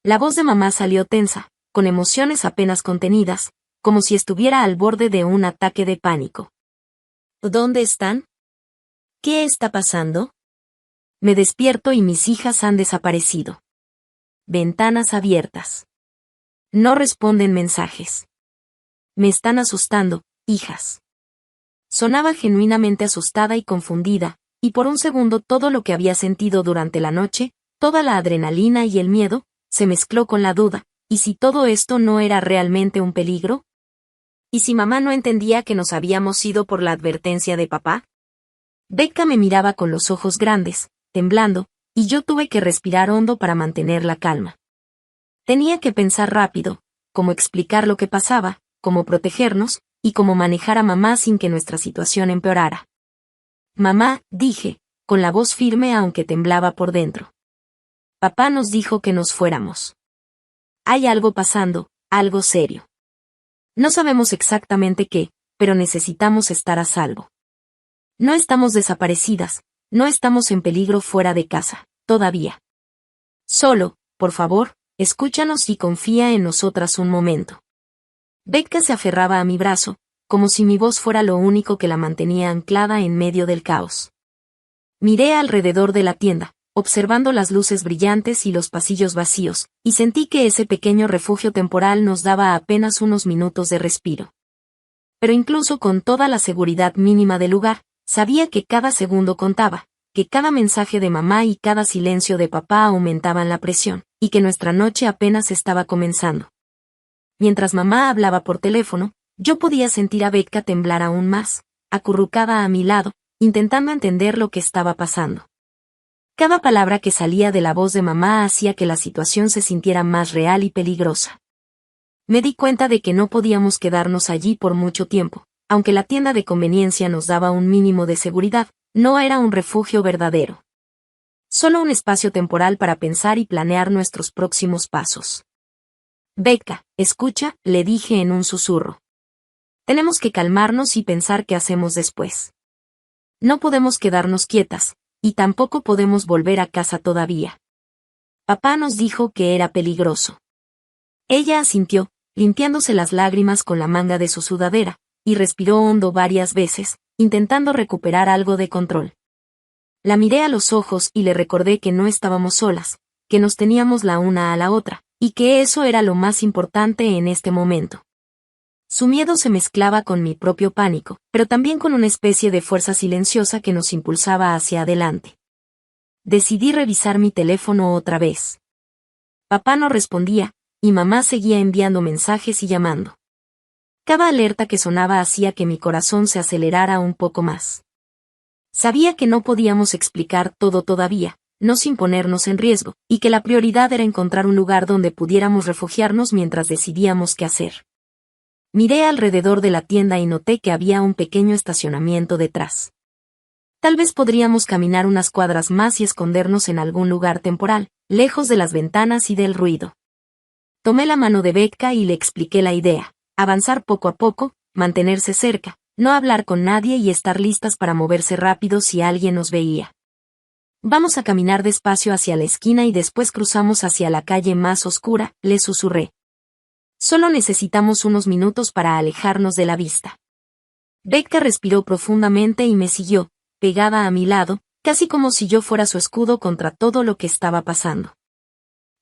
A: La voz de mamá salió tensa, con emociones apenas contenidas, como si estuviera al borde de un ataque de pánico. ¿Dónde están? ¿Qué está pasando? Me despierto y mis hijas han desaparecido. Ventanas abiertas. No responden mensajes. Me están asustando, hijas. Sonaba genuinamente asustada y confundida, y por un segundo todo lo que había sentido durante la noche, toda la adrenalina y el miedo, se mezcló con la duda, ¿y si todo esto no era realmente un peligro? ¿Y si mamá no entendía que nos habíamos ido por la advertencia de papá? Becca me miraba con los ojos grandes, temblando, y yo tuve que respirar hondo para mantener la calma. Tenía que pensar rápido, cómo explicar lo que pasaba, cómo protegernos, y cómo manejar a mamá sin que nuestra situación empeorara. Mamá, dije, con la voz firme aunque temblaba por dentro. Papá nos dijo que nos fuéramos. Hay algo pasando, algo serio. No sabemos exactamente qué, pero necesitamos estar a salvo. No estamos desaparecidas, no estamos en peligro fuera de casa, todavía. Solo, por favor, escúchanos y confía en nosotras un momento. Becca se aferraba a mi brazo, como si mi voz fuera lo único que la mantenía anclada en medio del caos. Miré alrededor de la tienda, observando las luces brillantes y los pasillos vacíos, y sentí que ese pequeño refugio temporal nos daba apenas unos minutos de respiro. Pero incluso con toda la seguridad mínima del lugar, sabía que cada segundo contaba, que cada mensaje de mamá y cada silencio de papá aumentaban la presión, y que nuestra noche apenas estaba comenzando. Mientras mamá hablaba por teléfono, yo podía sentir a Becca temblar aún más, acurrucada a mi lado, intentando entender lo que estaba pasando. Cada palabra que salía de la voz de mamá hacía que la situación se sintiera más real y peligrosa. Me di cuenta de que no podíamos quedarnos allí por mucho tiempo, aunque la tienda de conveniencia nos daba un mínimo de seguridad, no era un refugio verdadero. Solo un espacio temporal para pensar y planear nuestros próximos pasos. Becca, escucha, le dije en un susurro. Tenemos que calmarnos y pensar qué hacemos después. No podemos quedarnos quietas, y tampoco podemos volver a casa todavía. Papá nos dijo que era peligroso. Ella asintió, limpiándose las lágrimas con la manga de su sudadera, y respiró hondo varias veces, intentando recuperar algo de control. La miré a los ojos y le recordé que no estábamos solas, que nos teníamos la una a la otra, y que eso era lo más importante en este momento. Su miedo se mezclaba con mi propio pánico, pero también con una especie de fuerza silenciosa que nos impulsaba hacia adelante. Decidí revisar mi teléfono otra vez. Papá no respondía, y mamá seguía enviando mensajes y llamando. Cada alerta que sonaba hacía que mi corazón se acelerara un poco más. Sabía que no podíamos explicar todo todavía, no sin ponernos en riesgo, y que la prioridad era encontrar un lugar donde pudiéramos refugiarnos mientras decidíamos qué hacer. Miré alrededor de la tienda y noté que había un pequeño estacionamiento detrás. Tal vez podríamos caminar unas cuadras más y escondernos en algún lugar temporal, lejos de las ventanas y del ruido. Tomé la mano de Becca y le expliqué la idea: avanzar poco a poco, mantenerse cerca, no hablar con nadie y estar listas para moverse rápido si alguien nos veía. Vamos a caminar despacio hacia la esquina y después cruzamos hacia la calle más oscura, le susurré. Solo necesitamos unos minutos para alejarnos de la vista. Becca respiró profundamente y me siguió, pegada a mi lado, casi como si yo fuera su escudo contra todo lo que estaba pasando.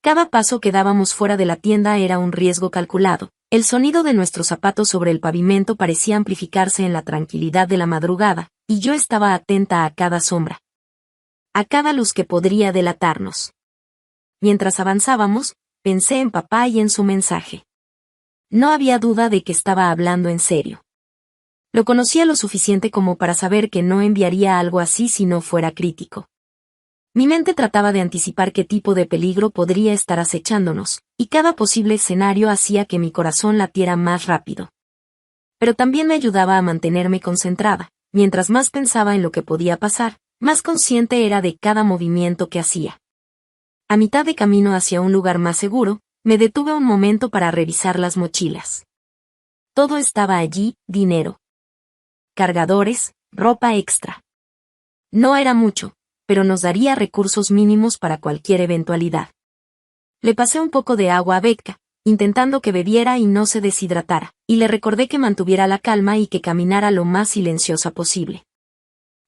A: Cada paso que dábamos fuera de la tienda era un riesgo calculado. El sonido de nuestros zapatos sobre el pavimento parecía amplificarse en la tranquilidad de la madrugada, y yo estaba atenta a cada sombra, a cada luz que podría delatarnos. Mientras avanzábamos, pensé en papá y en su mensaje. No había duda de que estaba hablando en serio. Lo conocía lo suficiente como para saber que no enviaría algo así si no fuera crítico. Mi mente trataba de anticipar qué tipo de peligro podría estar acechándonos, y cada posible escenario hacía que mi corazón latiera más rápido. Pero también me ayudaba a mantenerme concentrada. Mientras más pensaba en lo que podía pasar, más consciente era de cada movimiento que hacía. A mitad de camino hacia un lugar más seguro, me detuve un momento para revisar las mochilas. Todo estaba allí: dinero, cargadores, ropa extra. No era mucho, pero nos daría recursos mínimos para cualquier eventualidad. Le pasé un poco de agua a Becca, intentando que bebiera y no se deshidratara, y le recordé que mantuviera la calma y que caminara lo más silenciosa posible.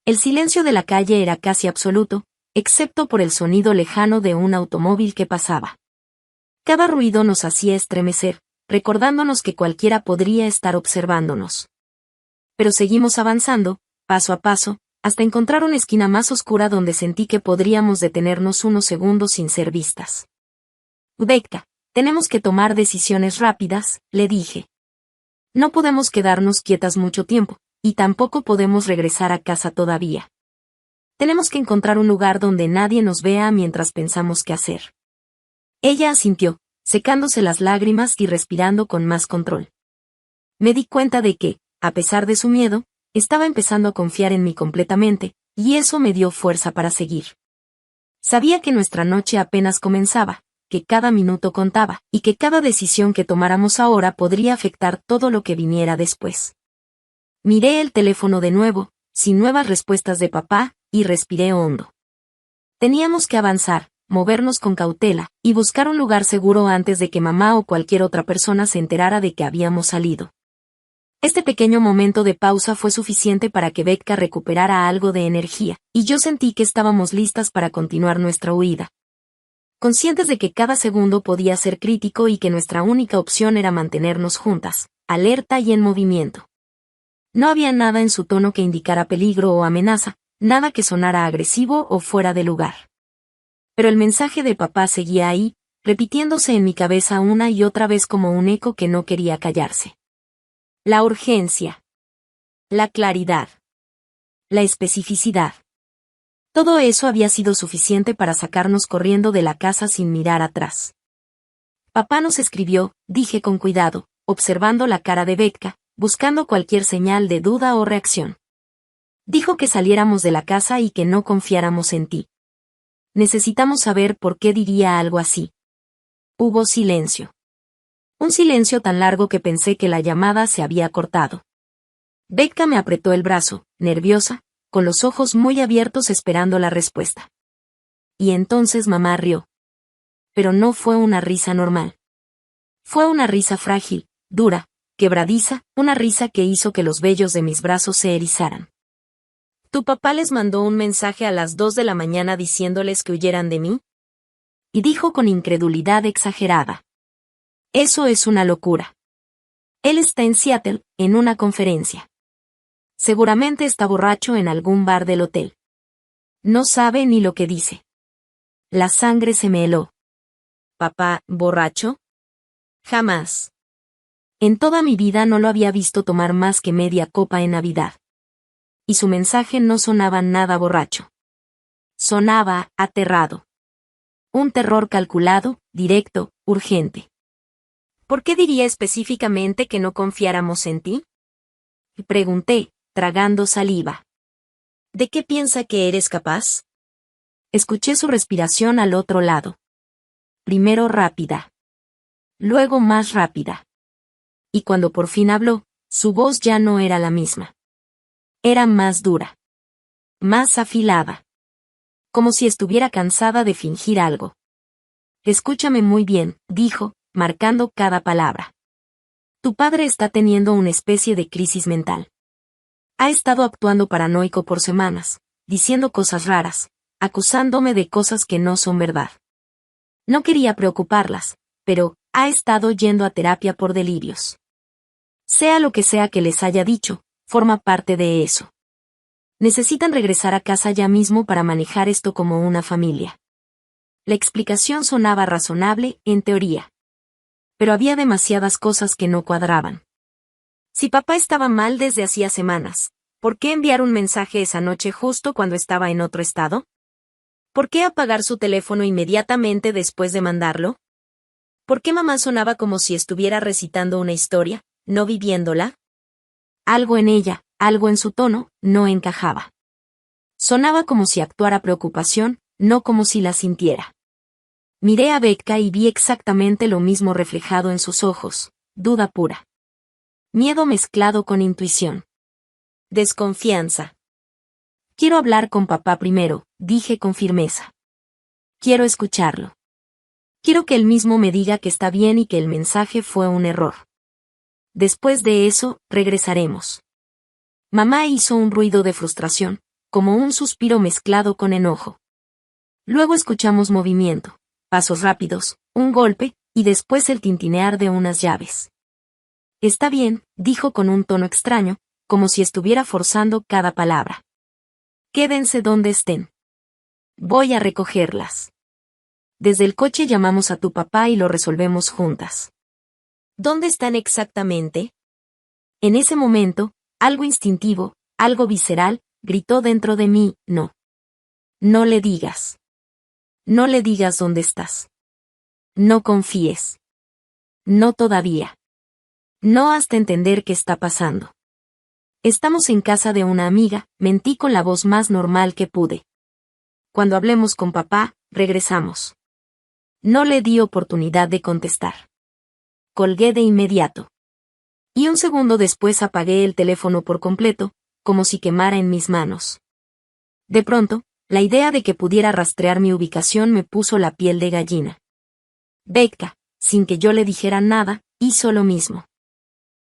A: El silencio de la calle era casi absoluto, excepto por el sonido lejano de un automóvil que pasaba. Cada ruido nos hacía estremecer, recordándonos que cualquiera podría estar observándonos. Pero seguimos avanzando, paso a paso, hasta encontrar una esquina más oscura donde sentí que podríamos detenernos unos segundos sin ser vistas. Becca, tenemos que tomar decisiones rápidas, le dije. No podemos quedarnos quietas mucho tiempo, y tampoco podemos regresar a casa todavía. Tenemos que encontrar un lugar donde nadie nos vea mientras pensamos qué hacer. Ella asintió, secándose las lágrimas y respirando con más control. Me di cuenta de que, a pesar de su miedo, estaba empezando a confiar en mí completamente, y eso me dio fuerza para seguir. Sabía que nuestra noche apenas comenzaba, que cada minuto contaba, y que cada decisión que tomáramos ahora podría afectar todo lo que viniera después. Miré el teléfono de nuevo, sin nuevas respuestas de papá, y respiré hondo. Teníamos que avanzar, movernos con cautela, y buscar un lugar seguro antes de que mamá o cualquier otra persona se enterara de que habíamos salido. Este pequeño momento de pausa fue suficiente para que Becca recuperara algo de energía, y yo sentí que estábamos listas para continuar nuestra huida. Conscientes de que cada segundo podía ser crítico y que nuestra única opción era mantenernos juntas, alerta y en movimiento. No había nada en su tono que indicara peligro o amenaza, nada que sonara agresivo o fuera de lugar. Pero el mensaje de papá seguía ahí, repitiéndose en mi cabeza una y otra vez como un eco que no quería callarse. La urgencia, la claridad, la especificidad. Todo eso había sido suficiente para sacarnos corriendo de la casa sin mirar atrás. Papá nos escribió, dije con cuidado, observando la cara de Becca, buscando cualquier señal de duda o reacción. Dijo que saliéramos de la casa y que no confiáramos en ti. Necesitamos saber por qué diría algo así. Hubo silencio. Un silencio tan largo que pensé que la llamada se había cortado. Becca me apretó el brazo, nerviosa, con los ojos muy abiertos esperando la respuesta. Y entonces mamá rió. Pero no fue una risa normal. Fue una risa frágil, dura, quebradiza, una risa que hizo que los vellos de mis brazos se erizaran. ¿Tu papá les mandó un mensaje a las 2 de la mañana diciéndoles que huyeran de mí? Y dijo con incredulidad exagerada. Eso es una locura. Él está en Seattle, en una conferencia. Seguramente está borracho en algún bar del hotel. No sabe ni lo que dice. La sangre se me heló. ¿Papá, borracho? Jamás. En toda mi vida no lo había visto tomar más que media copa en Navidad. Y su mensaje no sonaba nada borracho. Sonaba aterrado. Un terror calculado, directo, urgente. ¿Por qué diría específicamente que no confiáramos en ti? Pregunté, tragando saliva. ¿De qué piensa que eres capaz? Escuché su respiración al otro lado. Primero rápida. Luego más rápida. Y cuando por fin habló, su voz ya no era la misma. Era más dura. Más afilada. Como si estuviera cansada de fingir algo. Escúchame muy bien, dijo, marcando cada palabra. Tu padre está teniendo una especie de crisis mental. Ha estado actuando paranoico por semanas, diciendo cosas raras, acusándome de cosas que no son verdad. No quería preocuparlas, pero ha estado yendo a terapia por delirios. Sea lo que sea que les haya dicho, forma parte de eso. Necesitan regresar a casa ya mismo para manejar esto como una familia. La explicación sonaba razonable, en teoría. Pero había demasiadas cosas que no cuadraban. Si papá estaba mal desde hacía semanas, ¿por qué enviar un mensaje esa noche justo cuando estaba en otro estado? ¿Por qué apagar su teléfono inmediatamente después de mandarlo? ¿Por qué mamá sonaba como si estuviera recitando una historia, no viviéndola? Algo en ella, algo en su tono, no encajaba. Sonaba como si actuara preocupación, no como si la sintiera. Miré a Becca y vi exactamente lo mismo reflejado en sus ojos, duda pura. Miedo mezclado con intuición. Desconfianza. Quiero hablar con papá primero, dije con firmeza. Quiero escucharlo. Quiero que él mismo me diga que está bien y que el mensaje fue un error. Después de eso, regresaremos. Mamá hizo un ruido de frustración, como un suspiro mezclado con enojo. Luego escuchamos movimiento, pasos rápidos, un golpe, y después el tintinear de unas llaves. Está bien, dijo con un tono extraño, como si estuviera forzando cada palabra. Quédense donde estén. Voy a recogerlas. Desde el coche llamamos a tu papá y lo resolvemos juntas. ¿Dónde están exactamente? En ese momento, algo instintivo, algo visceral, gritó dentro de mí, no. No le digas. No le digas dónde estás. No confíes. No todavía. No hasta entender qué está pasando. Estamos en casa de una amiga, mentí con la voz más normal que pude. Cuando hablemos con papá, regresamos. No le di oportunidad de contestar. Colgué de inmediato. Y un segundo después apagué el teléfono por completo, como si quemara en mis manos. De pronto, la idea de que pudiera rastrear mi ubicación me puso la piel de gallina. Becca, sin que yo le dijera nada, hizo lo mismo.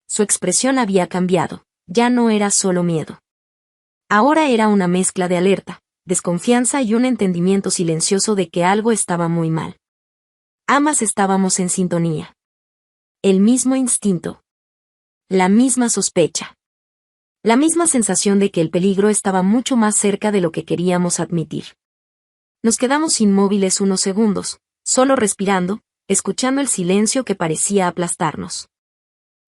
A: Su expresión había cambiado, ya no era solo miedo. Ahora era una mezcla de alerta, desconfianza y un entendimiento silencioso de que algo estaba muy mal. Ambas estábamos en sintonía. El mismo instinto. La misma sospecha. La misma sensación de que el peligro estaba mucho más cerca de lo que queríamos admitir. Nos quedamos inmóviles unos segundos, solo respirando, escuchando el silencio que parecía aplastarnos.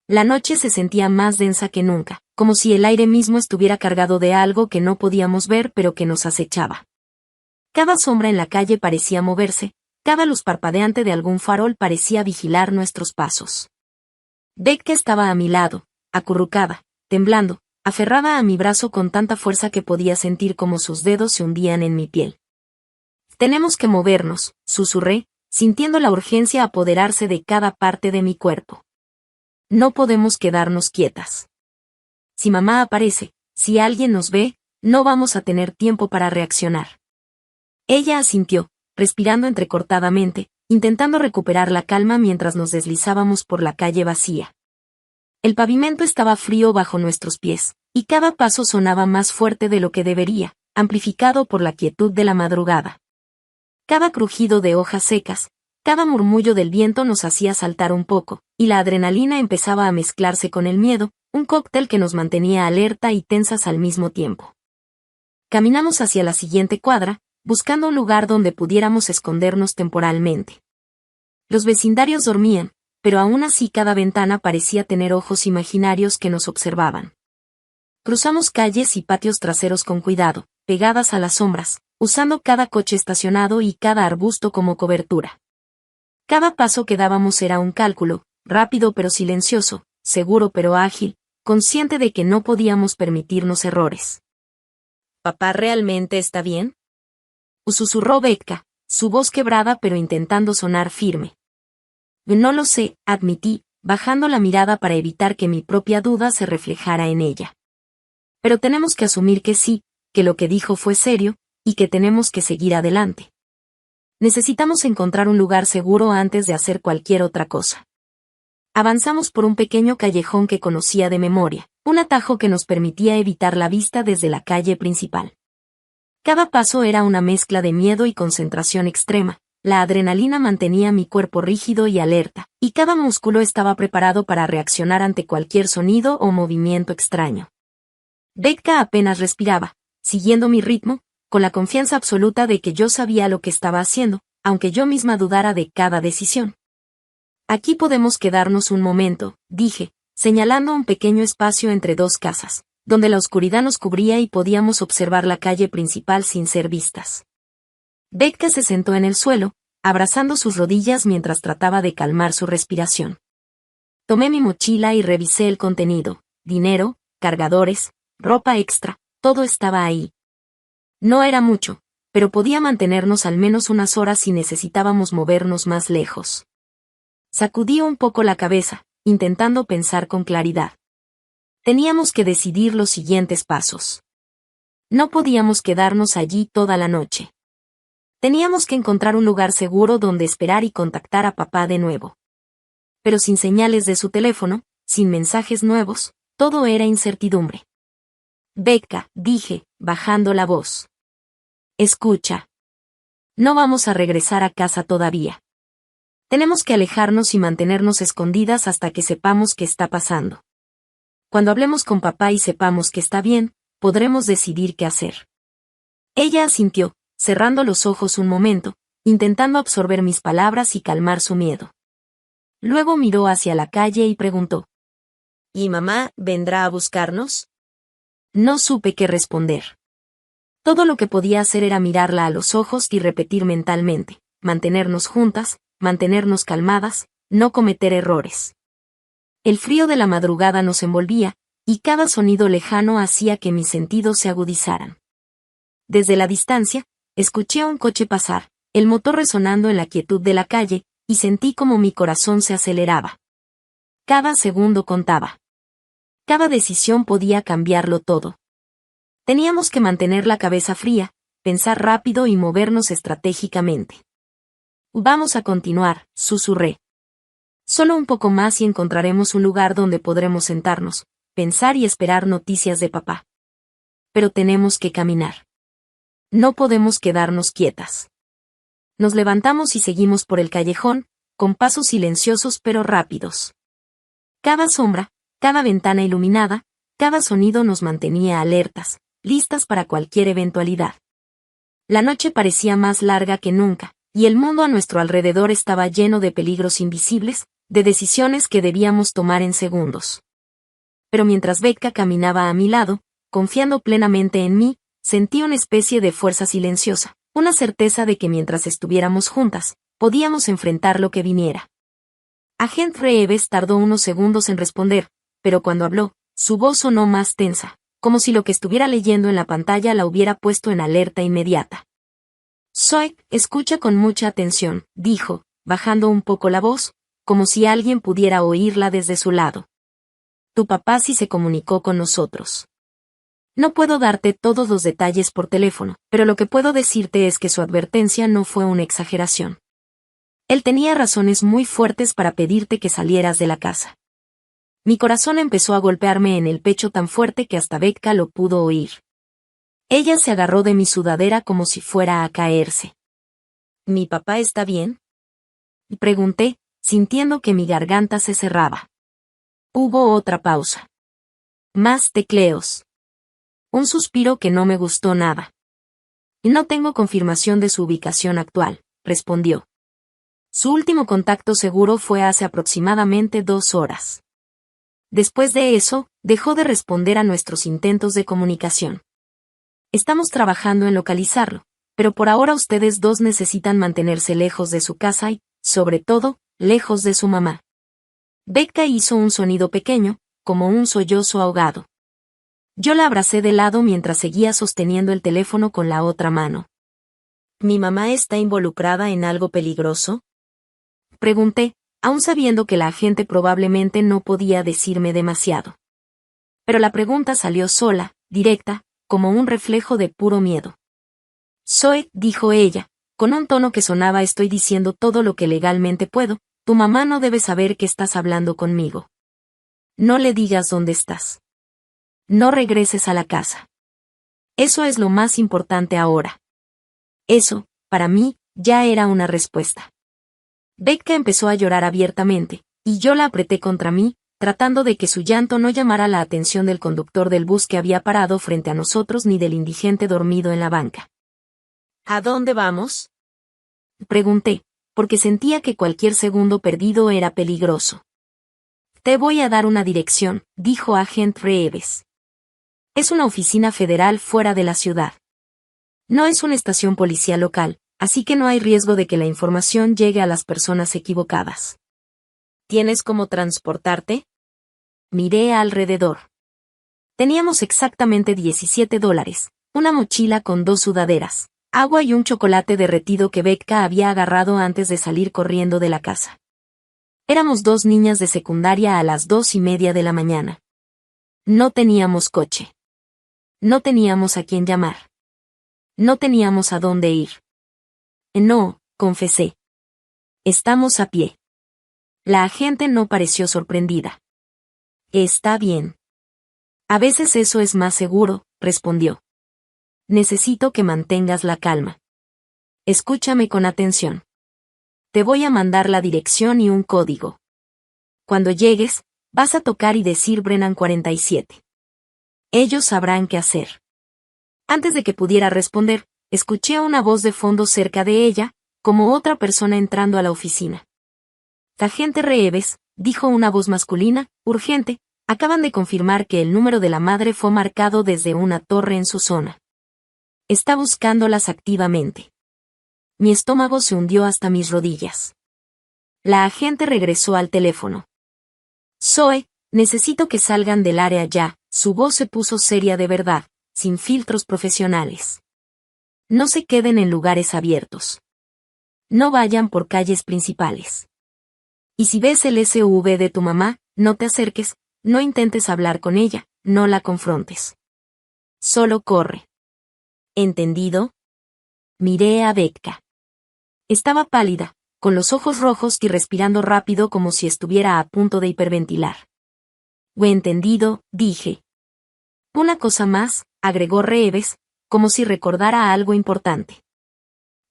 A: La noche se sentía más densa que nunca, como si el aire mismo estuviera cargado de algo que no podíamos ver pero que nos acechaba. Cada sombra en la calle parecía moverse, cada luz parpadeante de algún farol parecía vigilar nuestros pasos. Becca estaba a mi lado, acurrucada, temblando, aferrada a mi brazo con tanta fuerza que podía sentir como sus dedos se hundían en mi piel. Tenemos que movernos, susurré, sintiendo la urgencia apoderarse de cada parte de mi cuerpo. No podemos quedarnos quietas. Si mamá aparece, si alguien nos ve, no vamos a tener tiempo para reaccionar. Ella asintió, respirando entrecortadamente, intentando recuperar la calma mientras nos deslizábamos por la calle vacía. El pavimento estaba frío bajo nuestros pies, y cada paso sonaba más fuerte de lo que debería, amplificado por la quietud de la madrugada. Cada crujido de hojas secas, cada murmullo del viento nos hacía saltar un poco, y la adrenalina empezaba a mezclarse con el miedo, un cóctel que nos mantenía alerta y tensas al mismo tiempo. Caminamos hacia la siguiente cuadra, buscando un lugar donde pudiéramos escondernos temporalmente. Los vecindarios dormían, pero aún así cada ventana parecía tener ojos imaginarios que nos observaban. Cruzamos calles y patios traseros con cuidado, pegadas a las sombras, usando cada coche estacionado y cada arbusto como cobertura. Cada paso que dábamos era un cálculo, rápido pero silencioso, seguro pero ágil, consciente de que no podíamos permitirnos errores. ¿Papá realmente está bien?, susurró Betka, su voz quebrada pero intentando sonar firme. No lo sé, admití, bajando la mirada para evitar que mi propia duda se reflejara en ella. Pero tenemos que asumir que sí, que lo que dijo fue serio, y que tenemos que seguir adelante. Necesitamos encontrar un lugar seguro antes de hacer cualquier otra cosa. Avanzamos por un pequeño callejón que conocía de memoria, un atajo que nos permitía evitar la vista desde la calle principal. Cada paso era una mezcla de miedo y concentración extrema. La adrenalina mantenía mi cuerpo rígido y alerta, y cada músculo estaba preparado para reaccionar ante cualquier sonido o movimiento extraño. Betka apenas respiraba, siguiendo mi ritmo, con la confianza absoluta de que yo sabía lo que estaba haciendo, aunque yo misma dudara de cada decisión. Aquí podemos quedarnos un momento, dije, señalando un pequeño espacio entre dos casas, donde la oscuridad nos cubría y podíamos observar la calle principal sin ser vistas. Betka se sentó en el suelo, abrazando sus rodillas mientras trataba de calmar su respiración. Tomé mi mochila y revisé el contenido: dinero, cargadores, ropa extra, todo estaba ahí. No era mucho, pero podía mantenernos al menos unas horas si necesitábamos movernos más lejos. Sacudí un poco la cabeza, intentando pensar con claridad. Teníamos que decidir los siguientes pasos. No podíamos quedarnos allí toda la noche. Teníamos que encontrar un lugar seguro donde esperar y contactar a papá de nuevo. Pero sin señales de su teléfono, sin mensajes nuevos, todo era incertidumbre. Betka, dije, bajando la voz. Escucha. No vamos a regresar a casa todavía. Tenemos que alejarnos y mantenernos escondidas hasta que sepamos qué está pasando. Cuando hablemos con papá y sepamos que está bien, podremos decidir qué hacer. Ella asintió, cerrando los ojos un momento, intentando absorber mis palabras y calmar su miedo. Luego miró hacia la calle y preguntó: ¿Y mamá vendrá a buscarnos? No supe qué responder. Todo lo que podía hacer era mirarla a los ojos y repetir mentalmente: mantenernos juntas, mantenernos calmadas, no cometer errores. El frío de la madrugada nos envolvía, y cada sonido lejano hacía que mis sentidos se agudizaran. Desde la distancia, escuché a un coche pasar, el motor resonando en la quietud de la calle, y sentí como mi corazón se aceleraba. Cada segundo contaba. Cada decisión podía cambiarlo todo. Teníamos que mantener la cabeza fría, pensar rápido y movernos estratégicamente. Vamos a continuar, susurré. Solo un poco más y encontraremos un lugar donde podremos sentarnos, pensar y esperar noticias de papá. Pero tenemos que caminar. No podemos quedarnos quietas. Nos levantamos y seguimos por el callejón, con pasos silenciosos pero rápidos. Cada sombra, cada ventana iluminada, cada sonido nos mantenía alertas, listas para cualquier eventualidad. La noche parecía más larga que nunca, y el mundo a nuestro alrededor estaba lleno de peligros invisibles, de decisiones que debíamos tomar en segundos. Pero mientras Betka caminaba a mi lado, confiando plenamente en mí, sentí una especie de fuerza silenciosa, una certeza de que mientras estuviéramos juntas, podíamos enfrentar lo que viniera. Agent Reeves tardó unos segundos en responder, pero cuando habló, su voz sonó más tensa, como si lo que estuviera leyendo en la pantalla la hubiera puesto en alerta inmediata. Zoe, escucha con mucha atención, dijo, bajando un poco la voz, como si alguien pudiera oírla desde su lado. Tu papá sí se comunicó con nosotros. No puedo darte todos los detalles por teléfono, pero lo que puedo decirte es que su advertencia no fue una exageración. Él tenía razones muy fuertes para pedirte que salieras de la casa. Mi corazón empezó a golpearme en el pecho tan fuerte que hasta Betka lo pudo oír. Ella se agarró de mi sudadera como si fuera a caerse. ¿Mi papá está bien?, pregunté, sintiendo que mi garganta se cerraba. Hubo otra pausa. Más tecleos. Un suspiro que no me gustó nada. No tengo confirmación de su ubicación actual, respondió. Su último contacto seguro fue hace aproximadamente 2 horas. Después de eso, dejó de responder a nuestros intentos de comunicación. Estamos trabajando en localizarlo, Pero por ahora ustedes dos necesitan mantenerse lejos de su casa y, sobre todo, lejos de su mamá. Becca hizo un sonido pequeño, como un sollozo ahogado. Yo la abracé de lado mientras seguía sosteniendo el teléfono con la otra mano. ¿Mi mamá está involucrada en algo peligroso?, pregunté, aún sabiendo que la agente probablemente no podía decirme demasiado. Pero la pregunta salió sola, directa, como un reflejo de puro miedo. Zoe, dijo ella, con un tono que sonaba estoy diciendo todo lo que legalmente puedo, tu mamá no debe saber que estás hablando conmigo. No le digas dónde estás. No regreses a la casa. Eso es lo más importante ahora. Eso, para mí, ya era una respuesta. Becca empezó a llorar abiertamente, y yo la apreté contra mí, tratando de que su llanto no llamara la atención del conductor del bus que había parado frente a nosotros ni del indigente dormido en la banca. ¿A dónde vamos?, pregunté, porque sentía que cualquier segundo perdido era peligroso. Te voy a dar una dirección, dijo Agent Reeves. Es una oficina federal fuera de la ciudad. No es una estación policial local, así que no hay riesgo de que la información llegue a las personas equivocadas. ¿Tienes cómo transportarte?, miré alrededor. Teníamos exactamente $17, una mochila con 2 sudaderas, agua y un chocolate derretido que Becca había agarrado antes de salir corriendo de la casa. Éramos 2 niñas de secundaria a las 2:30 de la mañana. No teníamos coche. No teníamos a quién llamar. No teníamos a dónde ir. No, confesé. Estamos a pie. La agente no pareció sorprendida. Está bien. A veces eso es más seguro, respondió. Necesito que mantengas la calma. Escúchame con atención. Te voy a mandar la dirección y un código. Cuando llegues, vas a tocar y decir Brennan 47. Ellos sabrán qué hacer. Antes de que pudiera responder, escuché una voz de fondo cerca de ella, como otra persona entrando a la oficina. Agente Reeves, dijo una voz masculina, urgente, acaban de confirmar que el número de la madre fue marcado desde una torre en su zona. Está buscándolas activamente. Mi estómago se hundió hasta mis rodillas. La agente regresó al teléfono. Zoe, necesito que salgan del área ya, su voz se puso seria de verdad, sin filtros profesionales. No se queden en lugares abiertos. No vayan por calles principales. Y si ves el SUV de tu mamá, no te acerques, no intentes hablar con ella, no la confrontes. Solo corre. ¿Entendido? Miré a Becca. Estaba pálida, con los ojos rojos y respirando rápido como si estuviera a punto de hiperventilar. Entendido, dije. Una cosa más, agregó Reeves, como si recordara algo importante.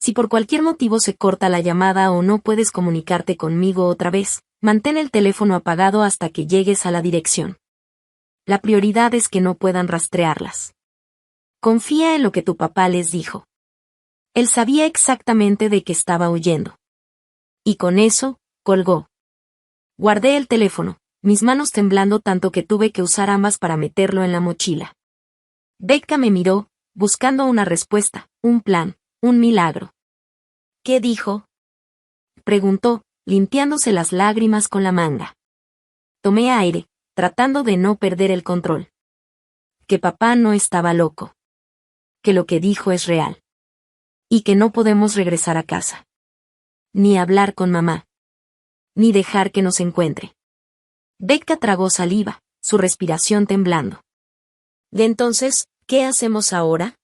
A: Si por cualquier motivo se corta la llamada o no puedes comunicarte conmigo otra vez, mantén el teléfono apagado hasta que llegues a la dirección. La prioridad es que no puedan rastrearlas. Confía en lo que tu papá les dijo. Él sabía exactamente de qué estaba huyendo. Y con eso, colgó. Guardé el teléfono, mis manos temblando tanto que tuve que usar ambas para meterlo en la mochila. Becca me miró, buscando una respuesta, un plan, un milagro. ¿Qué dijo?, preguntó, limpiándose las lágrimas con la manga. Tomé aire, tratando de no perder el control. Que papá no estaba loco. Que lo que dijo es real. Y que no podemos regresar a casa. Ni hablar con mamá. Ni dejar que nos encuentre. Becca tragó saliva, su respiración temblando. ¿De entonces, qué hacemos ahora?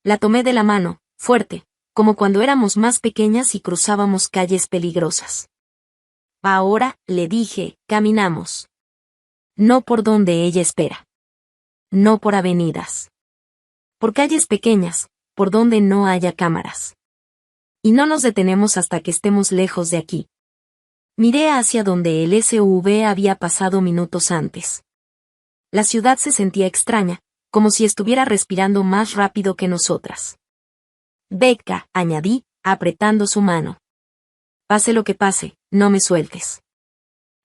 A: La tomé de la mano, fuerte, como cuando éramos más pequeñas y cruzábamos calles peligrosas. Ahora, le dije, caminamos. No por donde ella espera. No por avenidas. Por calles pequeñas, por donde no haya cámaras. Y no nos detenemos hasta que estemos lejos de aquí. Miré hacia donde el SUV había pasado minutos antes. La ciudad se sentía extraña, como si estuviera respirando más rápido que nosotras. Becca, añadí, apretando su mano. Pase lo que pase, no me sueltes.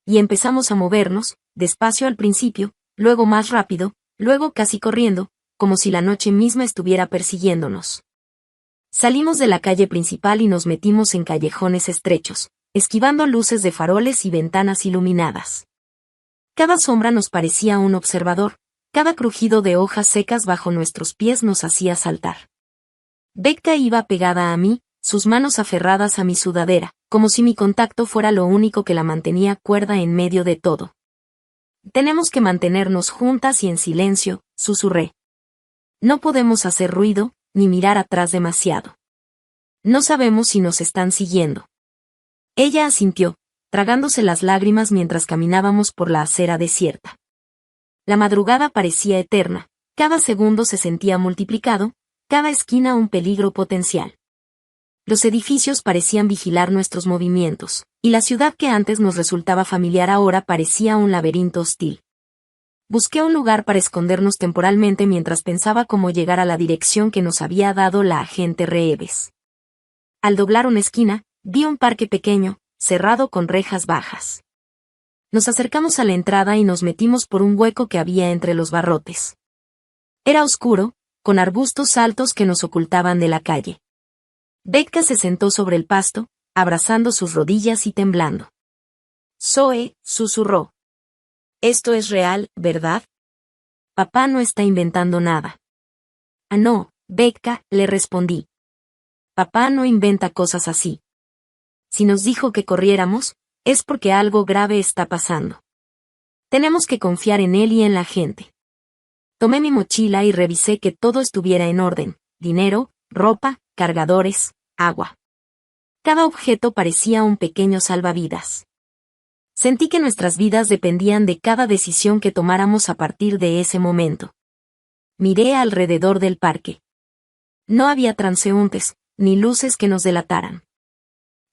A: Y empezamos a movernos, despacio al principio, luego más rápido, luego casi corriendo, como si la noche misma estuviera persiguiéndonos. Salimos de la calle principal y nos metimos en callejones estrechos, esquivando luces de faroles y ventanas iluminadas. Cada sombra nos parecía un observador, cada crujido de hojas secas bajo nuestros pies nos hacía saltar. Becca iba pegada a mí, sus manos aferradas a mi sudadera, como si mi contacto fuera lo único que la mantenía cuerda en medio de todo. Tenemos que mantenernos juntas y en silencio, susurré. No podemos hacer ruido, ni mirar atrás demasiado. No sabemos si nos están siguiendo. Ella asintió, tragándose las lágrimas mientras caminábamos por la acera desierta. La madrugada parecía eterna, cada segundo se sentía multiplicado, cada esquina un peligro potencial. Los edificios parecían vigilar nuestros movimientos, y la ciudad que antes nos resultaba familiar ahora parecía un laberinto hostil. Busqué un lugar para escondernos temporalmente mientras pensaba cómo llegar a la dirección que nos había dado la agente Reeves. Al doblar una esquina, vi un parque pequeño, cerrado con rejas bajas. Nos acercamos a la entrada y nos metimos por un hueco que había entre los barrotes. Era oscuro, con arbustos altos que nos ocultaban de la calle. Becca se sentó sobre el pasto, abrazando sus rodillas y temblando. Zoe, susurró. Esto es real, ¿verdad? Papá no está inventando nada. Ah, no, Becca, le respondí. Papá no inventa cosas así. Si nos dijo que corriéramos, es porque algo grave está pasando. Tenemos que confiar en él y en la gente. Tomé mi mochila y revisé que todo estuviera en orden: dinero, ropa, cargadores, agua. Cada objeto parecía un pequeño salvavidas. Sentí que nuestras vidas dependían de cada decisión que tomáramos a partir de ese momento. Miré alrededor del parque. No había transeúntes, ni luces que nos delataran.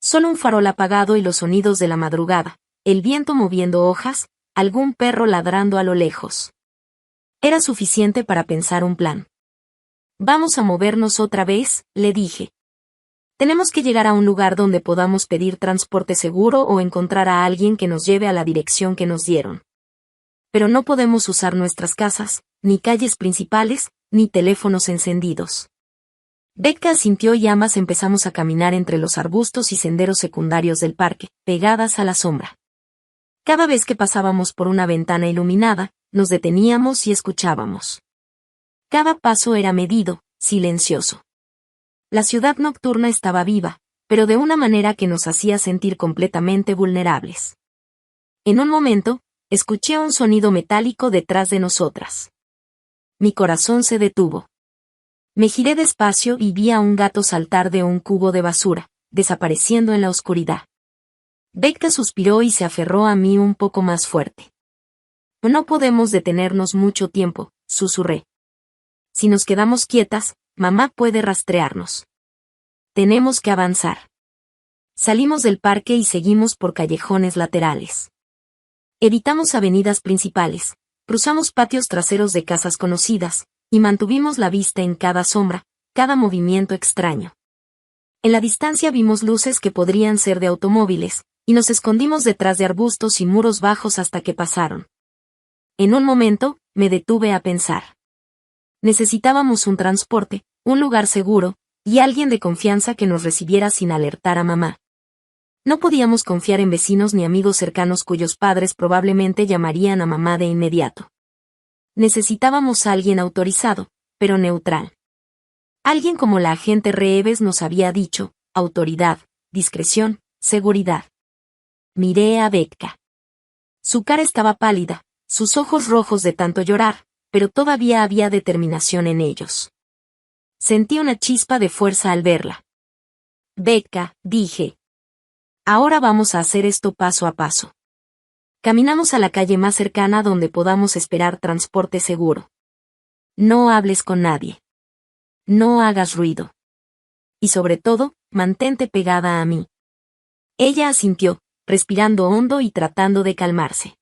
A: Solo un farol apagado y los sonidos de la madrugada, el viento moviendo hojas, algún perro ladrando a lo lejos. Era suficiente para pensar un plan. Vamos a movernos otra vez, le dije. Tenemos que llegar a un lugar donde podamos pedir transporte seguro o encontrar a alguien que nos lleve a la dirección que nos dieron. Pero no podemos usar nuestras casas, ni calles principales, ni teléfonos encendidos. Becca asintió y ambas empezamos a caminar entre los arbustos y senderos secundarios del parque, pegadas a la sombra. Cada vez que pasábamos por una ventana iluminada, nos deteníamos y escuchábamos. Cada paso era medido, silencioso. La ciudad nocturna estaba viva, pero de una manera que nos hacía sentir completamente vulnerables. En un momento, escuché un sonido metálico detrás de nosotras. Mi corazón se detuvo. Me giré despacio y vi a un gato saltar de un cubo de basura, desapareciendo en la oscuridad. Becca suspiró y se aferró a mí un poco más fuerte. No podemos detenernos mucho tiempo, susurré. Si nos quedamos quietas, mamá puede rastrearnos. Tenemos que avanzar. Salimos del parque y seguimos por callejones laterales. Evitamos avenidas principales, cruzamos patios traseros de casas conocidas, y mantuvimos la vista en cada sombra, cada movimiento extraño. En la distancia vimos luces que podrían ser de automóviles, y nos escondimos detrás de arbustos y muros bajos hasta que pasaron. En un momento, me detuve a pensar. Necesitábamos un transporte, un lugar seguro, y alguien de confianza que nos recibiera sin alertar a mamá. No podíamos confiar en vecinos ni amigos cercanos cuyos padres probablemente llamarían a mamá de inmediato. Necesitábamos a alguien autorizado, pero neutral. Alguien como la agente Reeves nos había dicho: autoridad, discreción, seguridad. Miré a Becca. Su cara estaba pálida, sus ojos rojos de tanto llorar, pero todavía había determinación en ellos. Sentí una chispa de fuerza al verla. Becca, dije. Ahora vamos a hacer esto paso a paso. Caminamos a la calle más cercana donde podamos esperar transporte seguro. No hables con nadie. No hagas ruido. Y sobre todo, mantente pegada a mí. Ella asintió, respirando hondo y tratando de calmarse.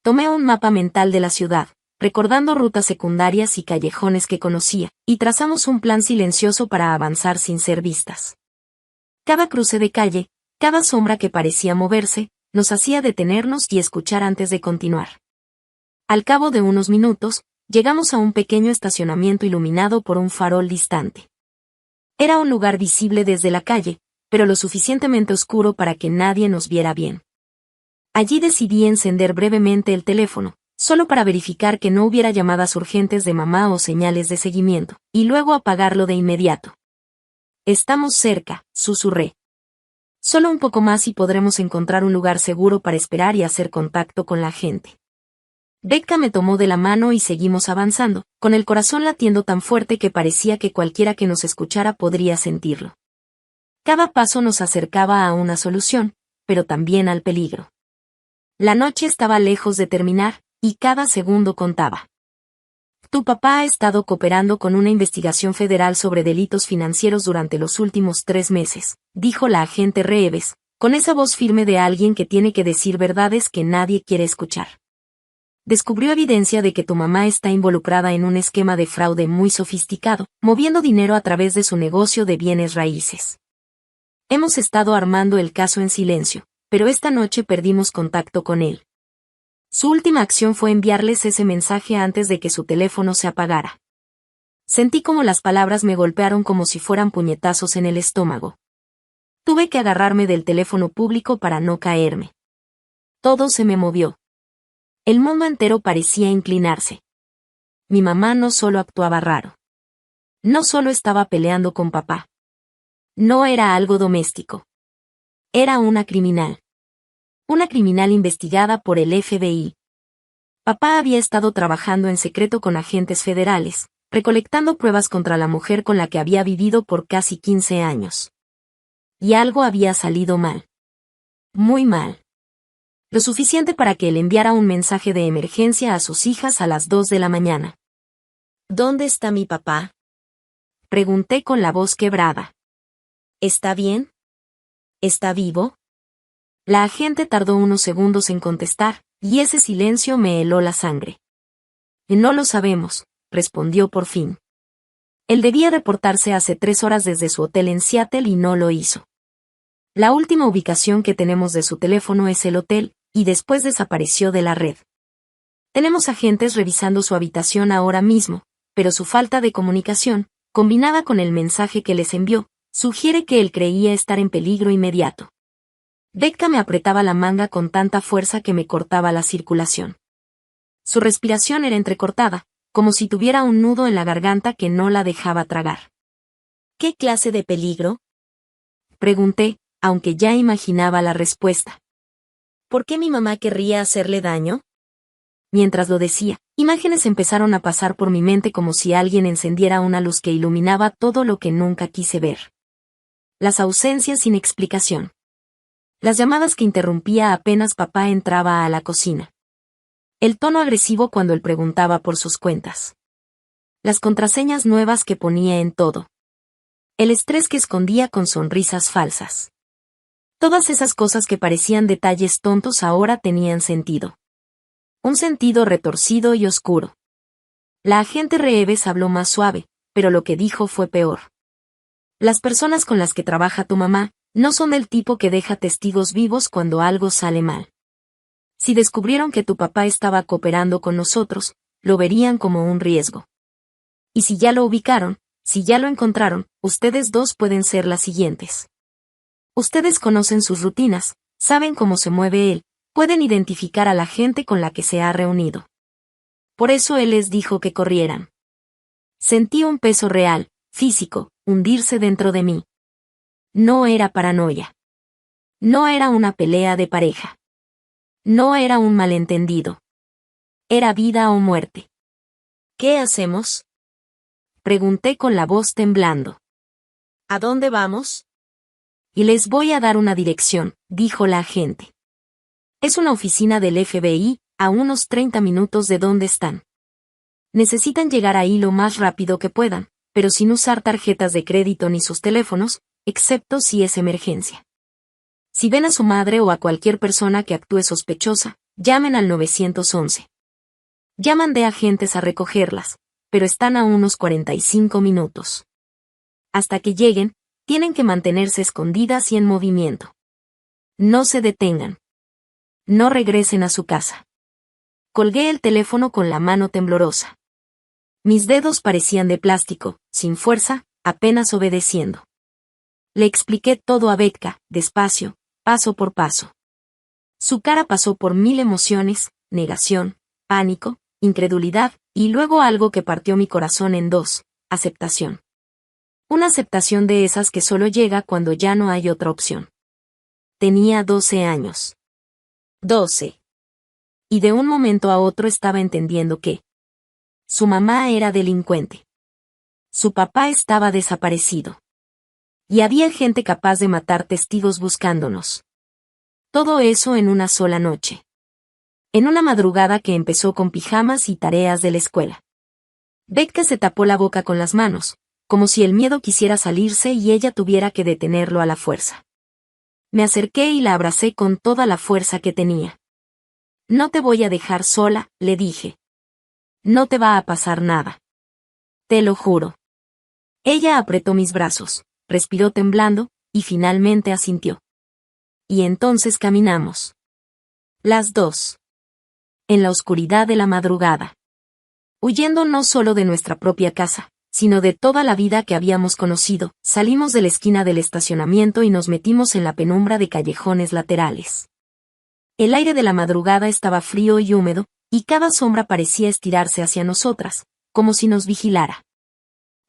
A: Tomé un mapa mental de la ciudad, recordando rutas secundarias y callejones que conocía, y trazamos un plan silencioso para avanzar sin ser vistas. Cada cruce de calle, cada sombra que parecía moverse, nos hacía detenernos y escuchar antes de continuar. Al cabo de unos minutos, llegamos a un pequeño estacionamiento iluminado por un farol distante. Era un lugar visible desde la calle, pero lo suficientemente oscuro para que nadie nos viera bien. Allí decidí encender brevemente el teléfono, solo para verificar que no hubiera llamadas urgentes de mamá o señales de seguimiento, y luego apagarlo de inmediato. Estamos cerca, susurré. Solo un poco más y podremos encontrar un lugar seguro para esperar y hacer contacto con la gente. Becca me tomó de la mano y seguimos avanzando, con el corazón latiendo tan fuerte que parecía que cualquiera que nos escuchara podría sentirlo. Cada paso nos acercaba a una solución, pero también al peligro. La noche estaba lejos de terminar, y cada segundo contaba. Tu papá ha estado cooperando con una investigación federal sobre delitos financieros durante los últimos 3 meses, dijo la agente Reeves, con esa voz firme de alguien que tiene que decir verdades que nadie quiere escuchar. Descubrió evidencia de que tu mamá está involucrada en un esquema de fraude muy sofisticado, moviendo dinero a través de su negocio de bienes raíces. Hemos estado armando el caso en silencio, pero esta noche perdimos contacto con él. Su última acción fue enviarles ese mensaje antes de que su teléfono se apagara. Sentí como las palabras me golpearon como si fueran puñetazos en el estómago. Tuve que agarrarme del teléfono público para no caerme. Todo se me movió. El mundo entero parecía inclinarse. Mi mamá no solo actuaba raro. No solo estaba peleando con papá. No era algo doméstico. Era una criminal. Una criminal investigada por el FBI. Papá había estado trabajando en secreto con agentes federales, recolectando pruebas contra la mujer con la que había vivido por casi 15 años. Y algo había salido mal. Muy mal. Lo suficiente para que él enviara un mensaje de emergencia a sus hijas a las 2 de la mañana. ¿Dónde está mi papá?, pregunté con la voz quebrada. ¿Está bien? ¿Está vivo? La agente tardó unos segundos en contestar, y ese silencio me heló la sangre. No lo sabemos, respondió por fin. Él debía reportarse hace 3 horas desde su hotel en Seattle y no lo hizo. La última ubicación que tenemos de su teléfono es el hotel, y después desapareció de la red. Tenemos agentes revisando su habitación ahora mismo, pero su falta de comunicación, combinada con el mensaje que les envió, sugiere que él creía estar en peligro inmediato. Becca me apretaba la manga con tanta fuerza que me cortaba la circulación. Su respiración era entrecortada, como si tuviera un nudo en la garganta que no la dejaba tragar. ¿Qué clase de peligro?, pregunté, aunque ya imaginaba la respuesta. ¿Por qué mi mamá querría hacerle daño? Mientras lo decía, imágenes empezaron a pasar por mi mente como si alguien encendiera una luz que iluminaba todo lo que nunca quise ver. Las ausencias sin explicación. Las llamadas que interrumpía apenas papá entraba a la cocina. El tono agresivo cuando él preguntaba por sus cuentas. Las contraseñas nuevas que ponía en todo. El estrés que escondía con sonrisas falsas. Todas esas cosas que parecían detalles tontos ahora tenían sentido. Un sentido retorcido y oscuro. La agente Reeves habló más suave, pero lo que dijo fue peor. Las personas con las que trabaja tu mamá no son del tipo que deja testigos vivos cuando algo sale mal. Si descubrieron que tu papá estaba cooperando con nosotros, lo verían como un riesgo. Y si ya lo ubicaron, si ya lo encontraron, ustedes dos pueden ser las siguientes. Ustedes conocen sus rutinas, saben cómo se mueve él, pueden identificar a la gente con la que se ha reunido. Por eso él les dijo que corrieran. Sentí un peso real, físico, hundirse dentro de mí. No era paranoia. No era una pelea de pareja. No era un malentendido. Era vida o muerte. ¿Qué hacemos?, pregunté con la voz temblando. ¿A dónde vamos? Y les voy a dar una dirección, dijo la agente. Es una oficina del FBI, a unos 30 minutos de donde están. Necesitan llegar ahí lo más rápido que puedan, pero sin usar tarjetas de crédito ni sus teléfonos, excepto si es emergencia. Si ven a su madre o a cualquier persona que actúe sospechosa, llamen al 911. Ya mandé agentes a recogerlas, pero están a unos 45 minutos. Hasta que lleguen, tienen que mantenerse escondidas y en movimiento. No se detengan. No regresen a su casa. Colgué el teléfono con la mano temblorosa. Mis dedos parecían de plástico, sin fuerza, apenas obedeciendo. Le expliqué todo a Betka, despacio, paso por paso. Su cara pasó por 1000 emociones, negación, pánico, incredulidad, y luego algo que partió mi corazón en dos, aceptación. Una aceptación de esas que solo llega cuando ya no hay otra opción. Tenía 12 años. 12. Y de un momento a otro estaba entendiendo que su mamá era delincuente. Su papá estaba desaparecido. Y había gente capaz de matar testigos buscándonos. Todo eso en una sola noche. En una madrugada que empezó con pijamas y tareas de la escuela. Betka se tapó la boca con las manos, como si el miedo quisiera salirse y ella tuviera que detenerlo a la fuerza. Me acerqué y la abracé con toda la fuerza que tenía. No te voy a dejar sola, le dije. No te va a pasar nada. Te lo juro. Ella apretó mis brazos, respiró temblando, y finalmente asintió. Y entonces caminamos. Las dos. En la oscuridad de la madrugada. Huyendo no solo de nuestra propia casa, sino de toda la vida que habíamos conocido, salimos de la esquina del estacionamiento y nos metimos en la penumbra de callejones laterales. El aire de la madrugada estaba frío y húmedo, y cada sombra parecía estirarse hacia nosotras, como si nos vigilara.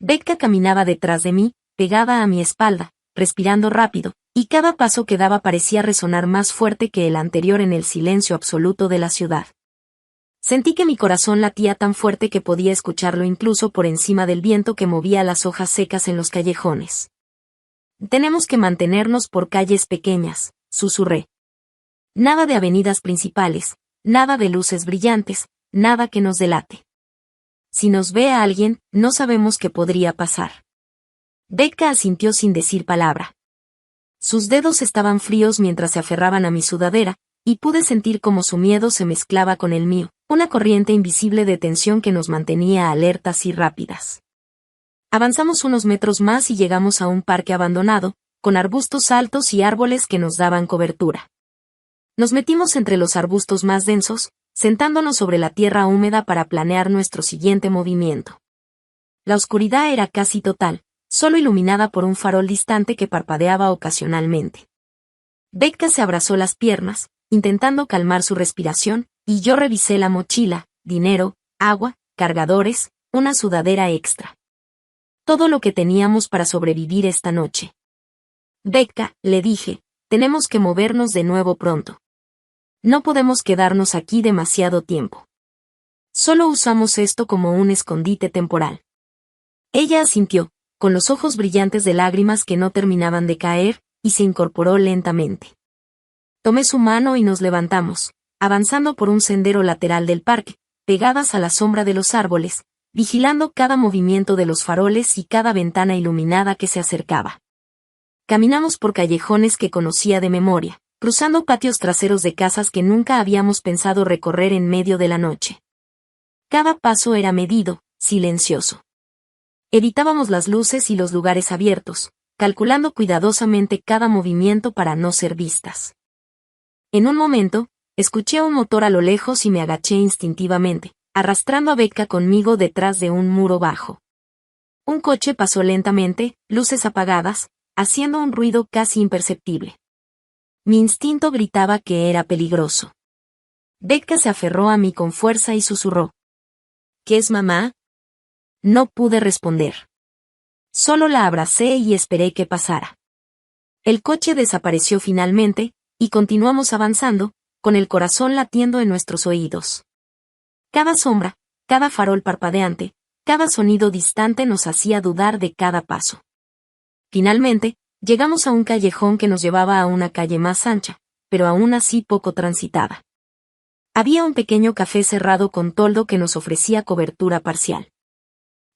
A: Betka caminaba detrás de mí, pegada a mi espalda, respirando rápido, y cada paso que daba parecía resonar más fuerte que el anterior en el silencio absoluto de la ciudad. Sentí que mi corazón latía tan fuerte que podía escucharlo incluso por encima del viento que movía las hojas secas en los callejones. Tenemos que mantenernos por calles pequeñas, susurré. Nada de avenidas principales, nada de luces brillantes, nada que nos delate. Si nos ve a alguien, no sabemos qué podría pasar. Betka asintió sin decir palabra. Sus dedos estaban fríos mientras se aferraban a mi sudadera, y pude sentir cómo su miedo se mezclaba con el mío, una corriente invisible de tensión que nos mantenía alertas y rápidas. Avanzamos unos metros más y llegamos a un parque abandonado, con arbustos altos y árboles que nos daban cobertura. Nos metimos entre los arbustos más densos, sentándonos sobre la tierra húmeda para planear nuestro siguiente movimiento. La oscuridad era casi total, solo iluminada por un farol distante que parpadeaba ocasionalmente. Betka se abrazó las piernas, intentando calmar su respiración, y yo revisé la mochila, dinero, agua, cargadores, una sudadera extra. Todo lo que teníamos para sobrevivir esta noche. Betka, le dije, tenemos que movernos de nuevo pronto. No podemos quedarnos aquí demasiado tiempo. Solo usamos esto como un escondite temporal. Ella asintió, con los ojos brillantes de lágrimas que no terminaban de caer, y se incorporó lentamente. Tomé su mano y nos levantamos, avanzando por un sendero lateral del parque, pegadas a la sombra de los árboles, vigilando cada movimiento de los faroles y cada ventana iluminada que se acercaba. Caminamos por callejones que conocía de memoria, cruzando patios traseros de casas que nunca habíamos pensado recorrer en medio de la noche. Cada paso era medido, silencioso. Evitábamos las luces y los lugares abiertos, calculando cuidadosamente cada movimiento para no ser vistas. En un momento, escuché un motor a lo lejos y me agaché instintivamente, arrastrando a Betka conmigo detrás de un muro bajo. Un coche pasó lentamente, luces apagadas, haciendo un ruido casi imperceptible. Mi instinto gritaba que era peligroso. Betka se aferró a mí con fuerza y susurró. ¿Qué es, mamá? No pude responder. Solo la abracé y esperé que pasara. El coche desapareció finalmente, y continuamos avanzando, con el corazón latiendo en nuestros oídos. Cada sombra, cada farol parpadeante, cada sonido distante nos hacía dudar de cada paso. Finalmente, llegamos a un callejón que nos llevaba a una calle más ancha, pero aún así poco transitada. Había un pequeño café cerrado con toldo que nos ofrecía cobertura parcial.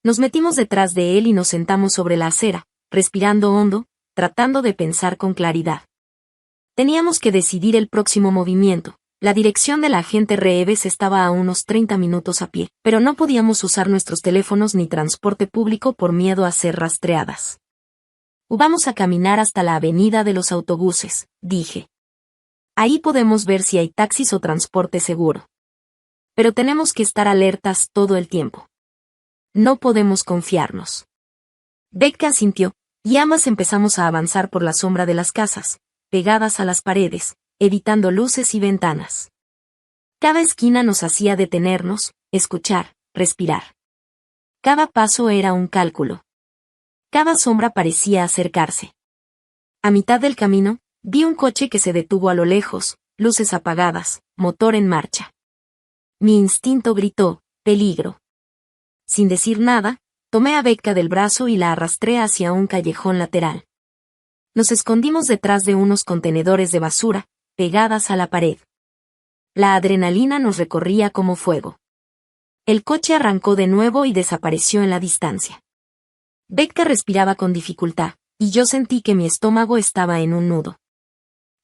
A: Nos metimos detrás de él y nos sentamos sobre la acera, respirando hondo, tratando de pensar con claridad. Teníamos que decidir el próximo movimiento. La dirección de la agente Reeves estaba a unos 30 minutos a pie, pero no podíamos usar nuestros teléfonos ni transporte público por miedo a ser rastreadas. Vamos a caminar hasta la avenida de los autobuses, dije. Ahí podemos ver si hay taxis o transporte seguro. Pero tenemos que estar alertas todo el tiempo. No podemos confiarnos. Becca asintió, y ambas empezamos a avanzar por la sombra de las casas, pegadas a las paredes, evitando luces y ventanas. Cada esquina nos hacía detenernos, escuchar, respirar. Cada paso era un cálculo. Cada sombra parecía acercarse. A mitad del camino, vi un coche que se detuvo a lo lejos, luces apagadas, motor en marcha. Mi instinto gritó, peligro. Sin decir nada, tomé a Becca del brazo y la arrastré hacia un callejón lateral. Nos escondimos detrás de unos contenedores de basura, pegadas a la pared. La adrenalina nos recorría como fuego. El coche arrancó de nuevo y desapareció en la distancia. Becca respiraba con dificultad, y yo sentí que mi estómago estaba en un nudo.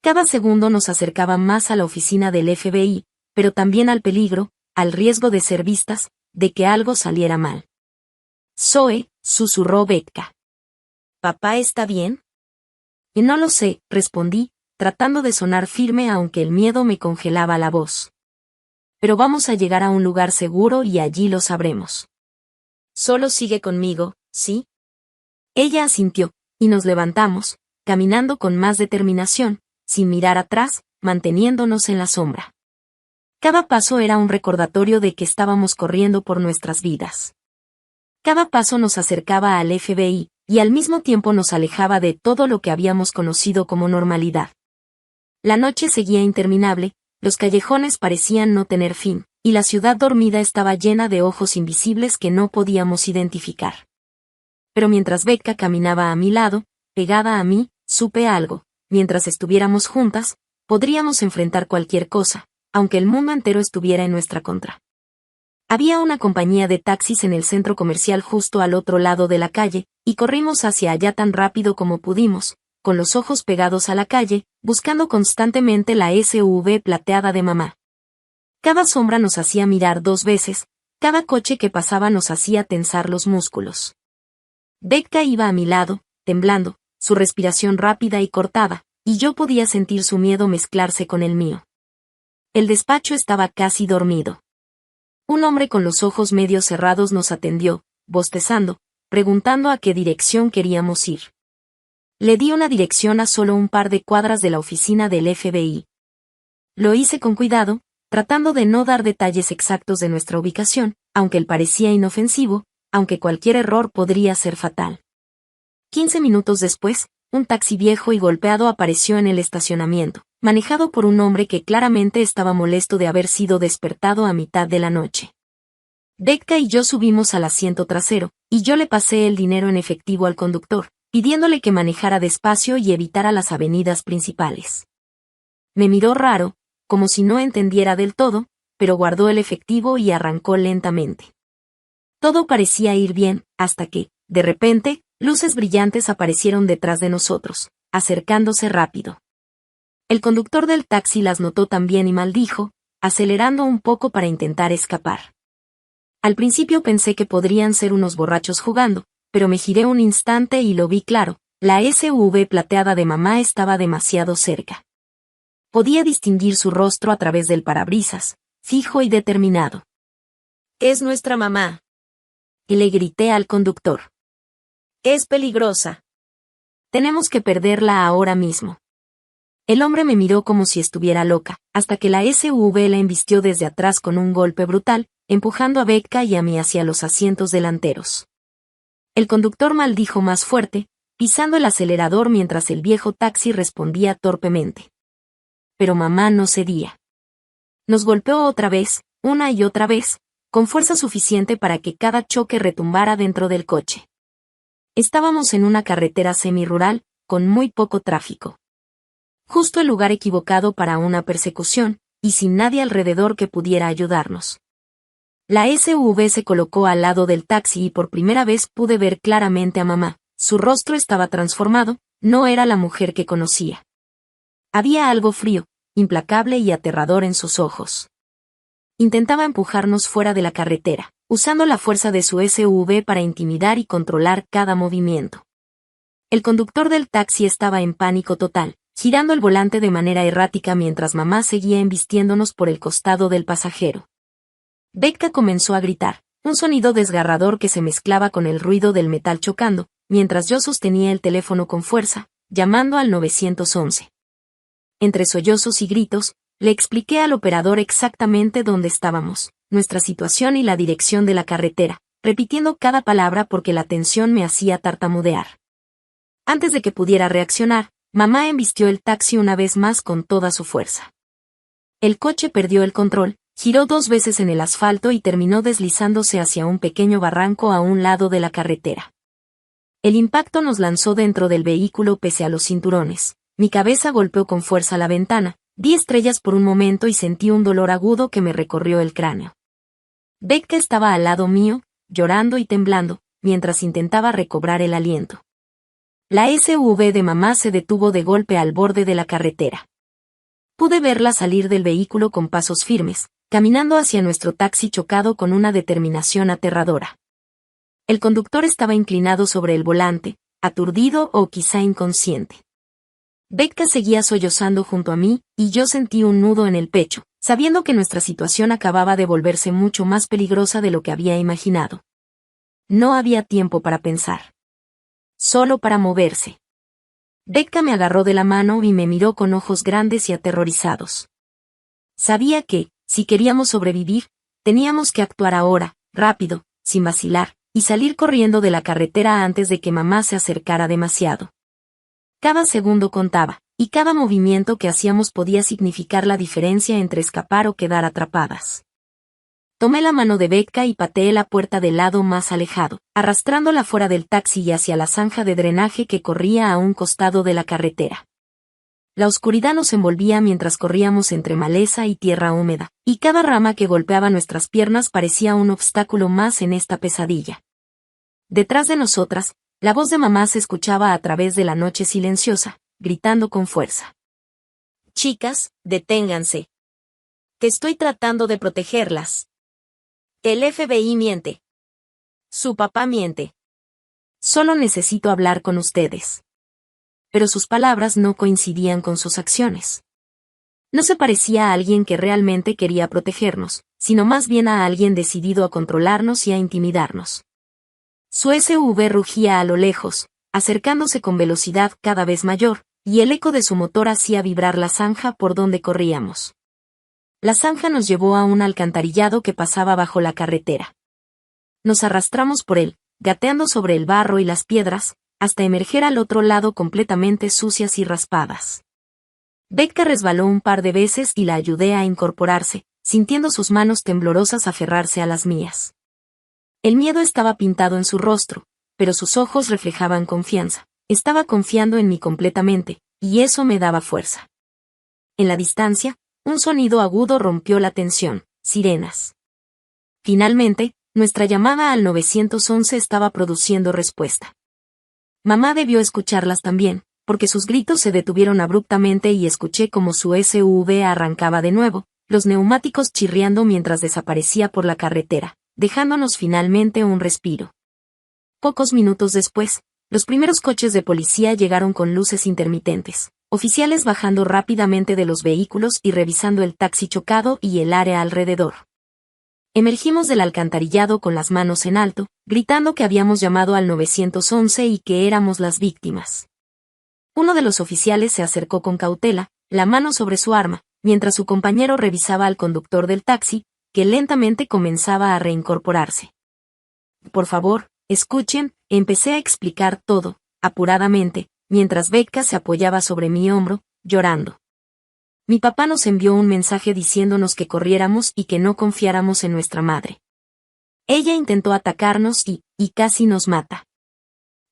A: Cada segundo nos acercaba más a la oficina del FBI, pero también al peligro, al riesgo de ser vistas, de que algo saliera mal. «Zoe», susurró Becca. «¿Papá está bien?» «Y no lo sé», respondí, tratando de sonar firme aunque el miedo me congelaba la voz. «Pero vamos a llegar a un lugar seguro y allí lo sabremos». «Solo sigue conmigo, ¿sí?» Ella asintió, y nos levantamos, caminando con más determinación, sin mirar atrás, manteniéndonos en la sombra. Cada paso era un recordatorio de que estábamos corriendo por nuestras vidas. Cada paso nos acercaba al FBI, y al mismo tiempo nos alejaba de todo lo que habíamos conocido como normalidad. La noche seguía interminable, los callejones parecían no tener fin, y la ciudad dormida estaba llena de ojos invisibles que no podíamos identificar. Pero mientras Becca caminaba a mi lado, pegada a mí, supe algo: mientras estuviéramos juntas, podríamos enfrentar cualquier cosa, aunque el mundo entero estuviera en nuestra contra. Había una compañía de taxis en el centro comercial justo al otro lado de la calle, y corrimos hacia allá tan rápido como pudimos, con los ojos pegados a la calle, buscando constantemente la SUV plateada de mamá. Cada sombra nos hacía mirar 2 veces, cada coche que pasaba nos hacía tensar los músculos. Becca iba a mi lado, temblando, su respiración rápida y cortada, y yo podía sentir su miedo mezclarse con el mío. El despacho estaba casi dormido. Un hombre con los ojos medio cerrados nos atendió, bostezando, preguntando a qué dirección queríamos ir. Le di una dirección a solo un par de cuadras de la oficina del FBI. Lo hice con cuidado, tratando de no dar detalles exactos de nuestra ubicación, aunque él parecía inofensivo, aunque cualquier error podría ser fatal. 15 minutos después, un taxi viejo y golpeado apareció en el estacionamiento, manejado por un hombre que claramente estaba molesto de haber sido despertado a mitad de la noche. Becca y yo subimos al asiento trasero, y yo le pasé el dinero en efectivo al conductor, pidiéndole que manejara despacio y evitara las avenidas principales. Me miró raro, como si no entendiera del todo, pero guardó el efectivo y arrancó lentamente. Todo parecía ir bien, hasta que, de repente, luces brillantes aparecieron detrás de nosotros, acercándose rápido. El conductor del taxi las notó también y maldijo, acelerando un poco para intentar escapar. Al principio pensé que podrían ser unos borrachos jugando, pero me giré un instante y lo vi claro: la SUV plateada de mamá estaba demasiado cerca. Podía distinguir su rostro a través del parabrisas, fijo y determinado. «Es nuestra mamá», y le grité al conductor. «Es peligrosa. Tenemos que perderla ahora mismo». El hombre me miró como si estuviera loca, hasta que la SUV la embistió desde atrás con un golpe brutal, empujando a Becca y a mí hacia los asientos delanteros. El conductor maldijo más fuerte, pisando el acelerador mientras el viejo taxi respondía torpemente. Pero mamá no cedía. Nos golpeó otra vez, una y otra vez, con fuerza suficiente para que cada choque retumbara dentro del coche. Estábamos en una carretera semirural, con muy poco tráfico. Justo el lugar equivocado para una persecución, y sin nadie alrededor que pudiera ayudarnos. La SUV se colocó al lado del taxi y por primera vez pude ver claramente a mamá. Su rostro estaba transformado, no era la mujer que conocía. Había algo frío, implacable y aterrador en sus ojos. Intentaba empujarnos fuera de la carretera, usando la fuerza de su SUV para intimidar y controlar cada movimiento. El conductor del taxi estaba en pánico total, girando el volante de manera errática mientras mamá seguía embistiéndonos por el costado del pasajero. Becca comenzó a gritar, un sonido desgarrador que se mezclaba con el ruido del metal chocando, mientras yo sostenía el teléfono con fuerza, llamando al 911. Entre sollozos y gritos, le expliqué al operador exactamente dónde estábamos, nuestra situación y la dirección de la carretera, repitiendo cada palabra porque la tensión me hacía tartamudear. Antes de que pudiera reaccionar, mamá embistió el taxi una vez más con toda su fuerza. El coche perdió el control, giró 2 veces en el asfalto y terminó deslizándose hacia un pequeño barranco a un lado de la carretera. El impacto nos lanzó dentro del vehículo pese a los cinturones. Mi cabeza golpeó con fuerza la ventana, di estrellas por un momento y sentí un dolor agudo que me recorrió el cráneo. Becca estaba al lado mío, llorando y temblando, mientras intentaba recobrar el aliento. La SUV de mamá se detuvo de golpe al borde de la carretera. Pude verla salir del vehículo con pasos firmes, caminando hacia nuestro taxi chocado con una determinación aterradora. El conductor estaba inclinado sobre el volante, aturdido o quizá inconsciente. Becca seguía sollozando junto a mí, y yo sentí un nudo en el pecho, sabiendo que nuestra situación acababa de volverse mucho más peligrosa de lo que había imaginado. No había tiempo para pensar. Solo para moverse. Becca me agarró de la mano y me miró con ojos grandes y aterrorizados. Sabía que, si queríamos sobrevivir, teníamos que actuar ahora, rápido, sin vacilar, y salir corriendo de la carretera antes de que mamá se acercara demasiado. Cada segundo contaba, y cada movimiento que hacíamos podía significar la diferencia entre escapar o quedar atrapadas. Tomé la mano de Becca y pateé la puerta del lado más alejado, arrastrándola fuera del taxi y hacia la zanja de drenaje que corría a un costado de la carretera. La oscuridad nos envolvía mientras corríamos entre maleza y tierra húmeda, y cada rama que golpeaba nuestras piernas parecía un obstáculo más en esta pesadilla. Detrás de nosotras, la voz de mamá se escuchaba a través de la noche silenciosa, gritando con fuerza. «Chicas, deténganse. Que estoy tratando de protegerlas. El FBI miente. Su papá miente. Solo necesito hablar con ustedes». Pero sus palabras no coincidían con sus acciones. No se parecía a alguien que realmente quería protegernos, sino más bien a alguien decidido a controlarnos y a intimidarnos. Su SUV rugía a lo lejos, acercándose con velocidad cada vez mayor, y el eco de su motor hacía vibrar la zanja por donde corríamos. La zanja nos llevó a un alcantarillado que pasaba bajo la carretera. Nos arrastramos por él, gateando sobre el barro y las piedras, hasta emerger al otro lado completamente sucias y raspadas. Becca resbaló un par de veces y la ayudé a incorporarse, sintiendo sus manos temblorosas aferrarse a las mías. El miedo estaba pintado en su rostro, pero sus ojos reflejaban confianza. Estaba confiando en mí completamente, y eso me daba fuerza. En la distancia, un sonido agudo rompió la tensión, sirenas. Finalmente, nuestra llamada al 911 estaba produciendo respuesta. Mamá debió escucharlas también, porque sus gritos se detuvieron abruptamente y escuché como su SUV arrancaba de nuevo, los neumáticos chirriando mientras desaparecía por la carretera, dejándonos finalmente un respiro. Pocos minutos después, los primeros coches de policía llegaron con luces intermitentes, oficiales bajando rápidamente de los vehículos y revisando el taxi chocado y el área alrededor. Emergimos del alcantarillado con las manos en alto, gritando que habíamos llamado al 911 y que éramos las víctimas. Uno de los oficiales se acercó con cautela, la mano sobre su arma, mientras su compañero revisaba al conductor del taxi, que lentamente comenzaba a reincorporarse. «Por favor, escuchen», empecé a explicar todo, apuradamente, mientras Becca se apoyaba sobre mi hombro, llorando. Mi papá nos envió un mensaje diciéndonos que corriéramos y que no confiáramos en nuestra madre. Ella intentó atacarnos y casi nos mata.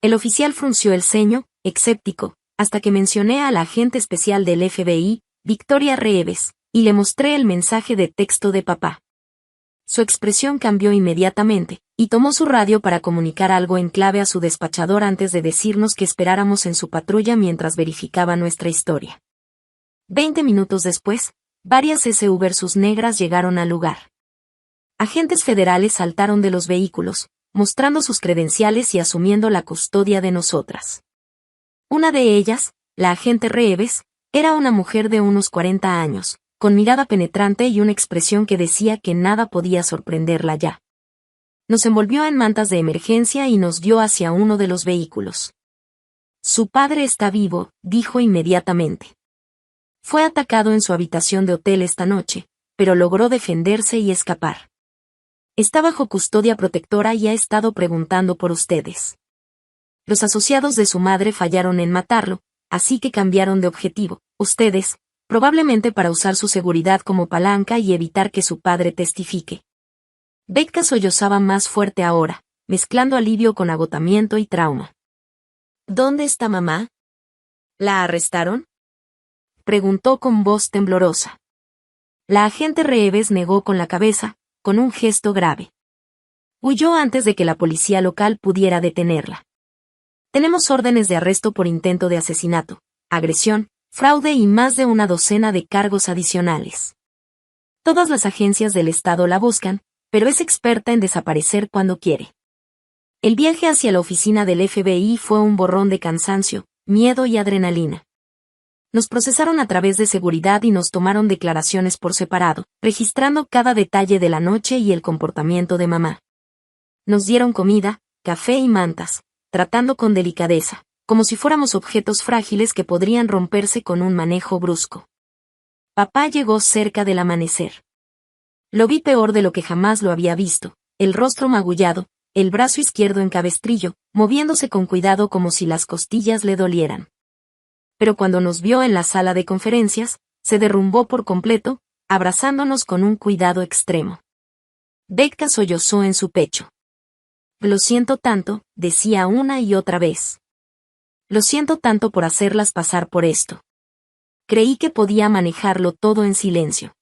A: El oficial frunció el ceño, escéptico, hasta que mencioné a la agente especial del FBI, Victoria Reeves, y le mostré el mensaje de texto de papá. Su expresión cambió inmediatamente, y tomó su radio para comunicar algo en clave a su despachador antes de decirnos que esperáramos en su patrulla mientras verificaba nuestra historia. 20 minutos después, varias SUVs negras llegaron al lugar. Agentes federales saltaron de los vehículos, mostrando sus credenciales y asumiendo la custodia de nosotras. Una de ellas, la agente Reeves, era una mujer de unos 40 años, con mirada penetrante y una expresión que decía que nada podía sorprenderla ya. Nos envolvió en mantas de emergencia y nos guió hacia uno de los vehículos. Su padre está vivo, dijo inmediatamente. Fue atacado en su habitación de hotel esta noche, pero logró defenderse y escapar. Está bajo custodia protectora y ha estado preguntando por ustedes. Los asociados de su madre fallaron en matarlo, así que cambiaron de objetivo, ustedes, probablemente para usar su seguridad como palanca y evitar que su padre testifique. Bethka sollozaba más fuerte ahora, mezclando alivio con agotamiento y trauma. ¿Dónde está mamá? ¿La arrestaron? Preguntó con voz temblorosa. La agente Reeves negó con la cabeza, con un gesto grave. Huyó antes de que la policía local pudiera detenerla. Tenemos órdenes de arresto por intento de asesinato, agresión, fraude y más de una docena de cargos adicionales. Todas las agencias del Estado la buscan, pero es experta en desaparecer cuando quiere. El viaje hacia la oficina del FBI fue un borrón de cansancio, miedo y adrenalina. Nos procesaron a través de seguridad y nos tomaron declaraciones por separado, registrando cada detalle de la noche y el comportamiento de mamá. Nos dieron comida, café y mantas, tratando con delicadeza, como si fuéramos objetos frágiles que podrían romperse con un manejo brusco. Papá llegó cerca del amanecer. Lo vi peor de lo que jamás lo había visto, el rostro magullado, el brazo izquierdo en cabestrillo, moviéndose con cuidado como si las costillas le dolieran. Pero cuando nos vio en la sala de conferencias, se derrumbó por completo, abrazándonos con un cuidado extremo. Bethka sollozó en su pecho. Lo siento tanto, decía una y otra vez. Lo siento tanto por hacerlas pasar por esto. Creí que podía manejarlo todo en silencio.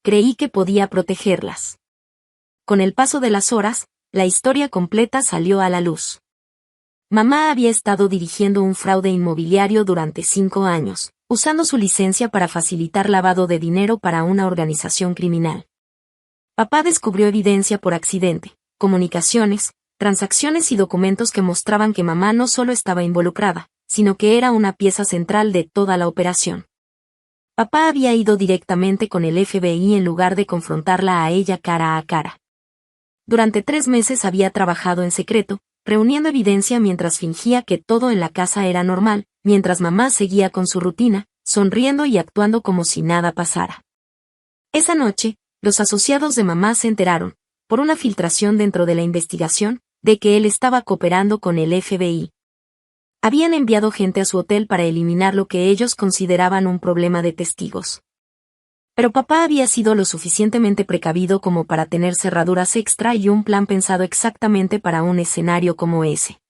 A: Creí que podía protegerlas. Con el paso de las horas, la historia completa salió a la luz. Mamá había estado dirigiendo un fraude inmobiliario durante 5 años, usando su licencia para facilitar lavado de dinero para una organización criminal. Papá descubrió evidencia por accidente, comunicaciones, transacciones y documentos que mostraban que mamá no solo estaba involucrada, sino que era una pieza central de toda la operación. Papá había ido directamente con el FBI en lugar de confrontarla a ella cara a cara. Durante 3 meses había trabajado en secreto, reuniendo evidencia mientras fingía que todo en la casa era normal, mientras mamá seguía con su rutina, sonriendo y actuando como si nada pasara. Esa noche, los asociados de mamá se enteraron, por una filtración dentro de la investigación, de que él estaba cooperando con el FBI. Habían enviado gente a su hotel para eliminar lo que ellos consideraban un problema de testigos. Pero papá había sido lo suficientemente precavido como para tener cerraduras extra y un plan pensado exactamente para un escenario como ese.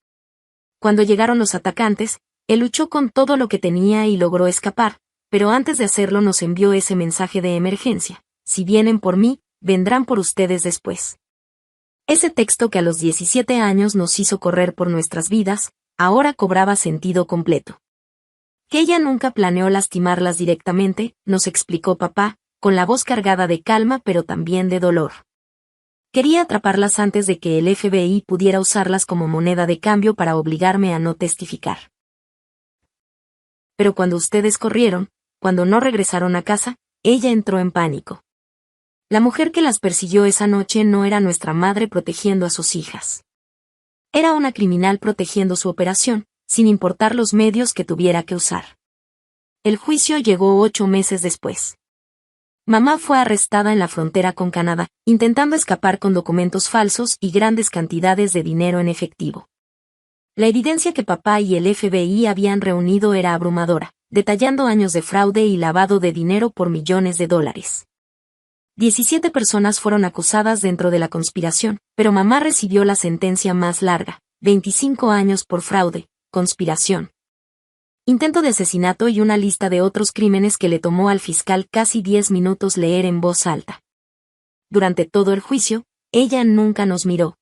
A: Cuando llegaron los atacantes, él luchó con todo lo que tenía y logró escapar, pero antes de hacerlo nos envió ese mensaje de emergencia: si vienen por mí, vendrán por ustedes después. Ese texto que a los 17 años nos hizo correr por nuestras vidas, ahora cobraba sentido completo. Que ella nunca planeó lastimarlas directamente, nos explicó papá, con la voz cargada de calma pero también de dolor. Quería atraparlas antes de que el FBI pudiera usarlas como moneda de cambio para obligarme a no testificar. Pero cuando ustedes corrieron, cuando no regresaron a casa, ella entró en pánico. La mujer que las persiguió esa noche no era nuestra madre protegiendo a sus hijas. Era una criminal protegiendo su operación, sin importar los medios que tuviera que usar. El juicio llegó 8 meses después. Mamá fue arrestada en la frontera con Canadá, intentando escapar con documentos falsos y grandes cantidades de dinero en efectivo. La evidencia que papá y el FBI habían reunido era abrumadora, detallando años de fraude y lavado de dinero por millones de dólares. 17 personas fueron acusadas dentro de la conspiración, pero mamá recibió la sentencia más larga, 25 años por fraude, conspiración, intento de asesinato y una lista de otros crímenes que le tomó al fiscal casi 10 minutos leer en voz alta. Durante todo el juicio, ella nunca nos miró.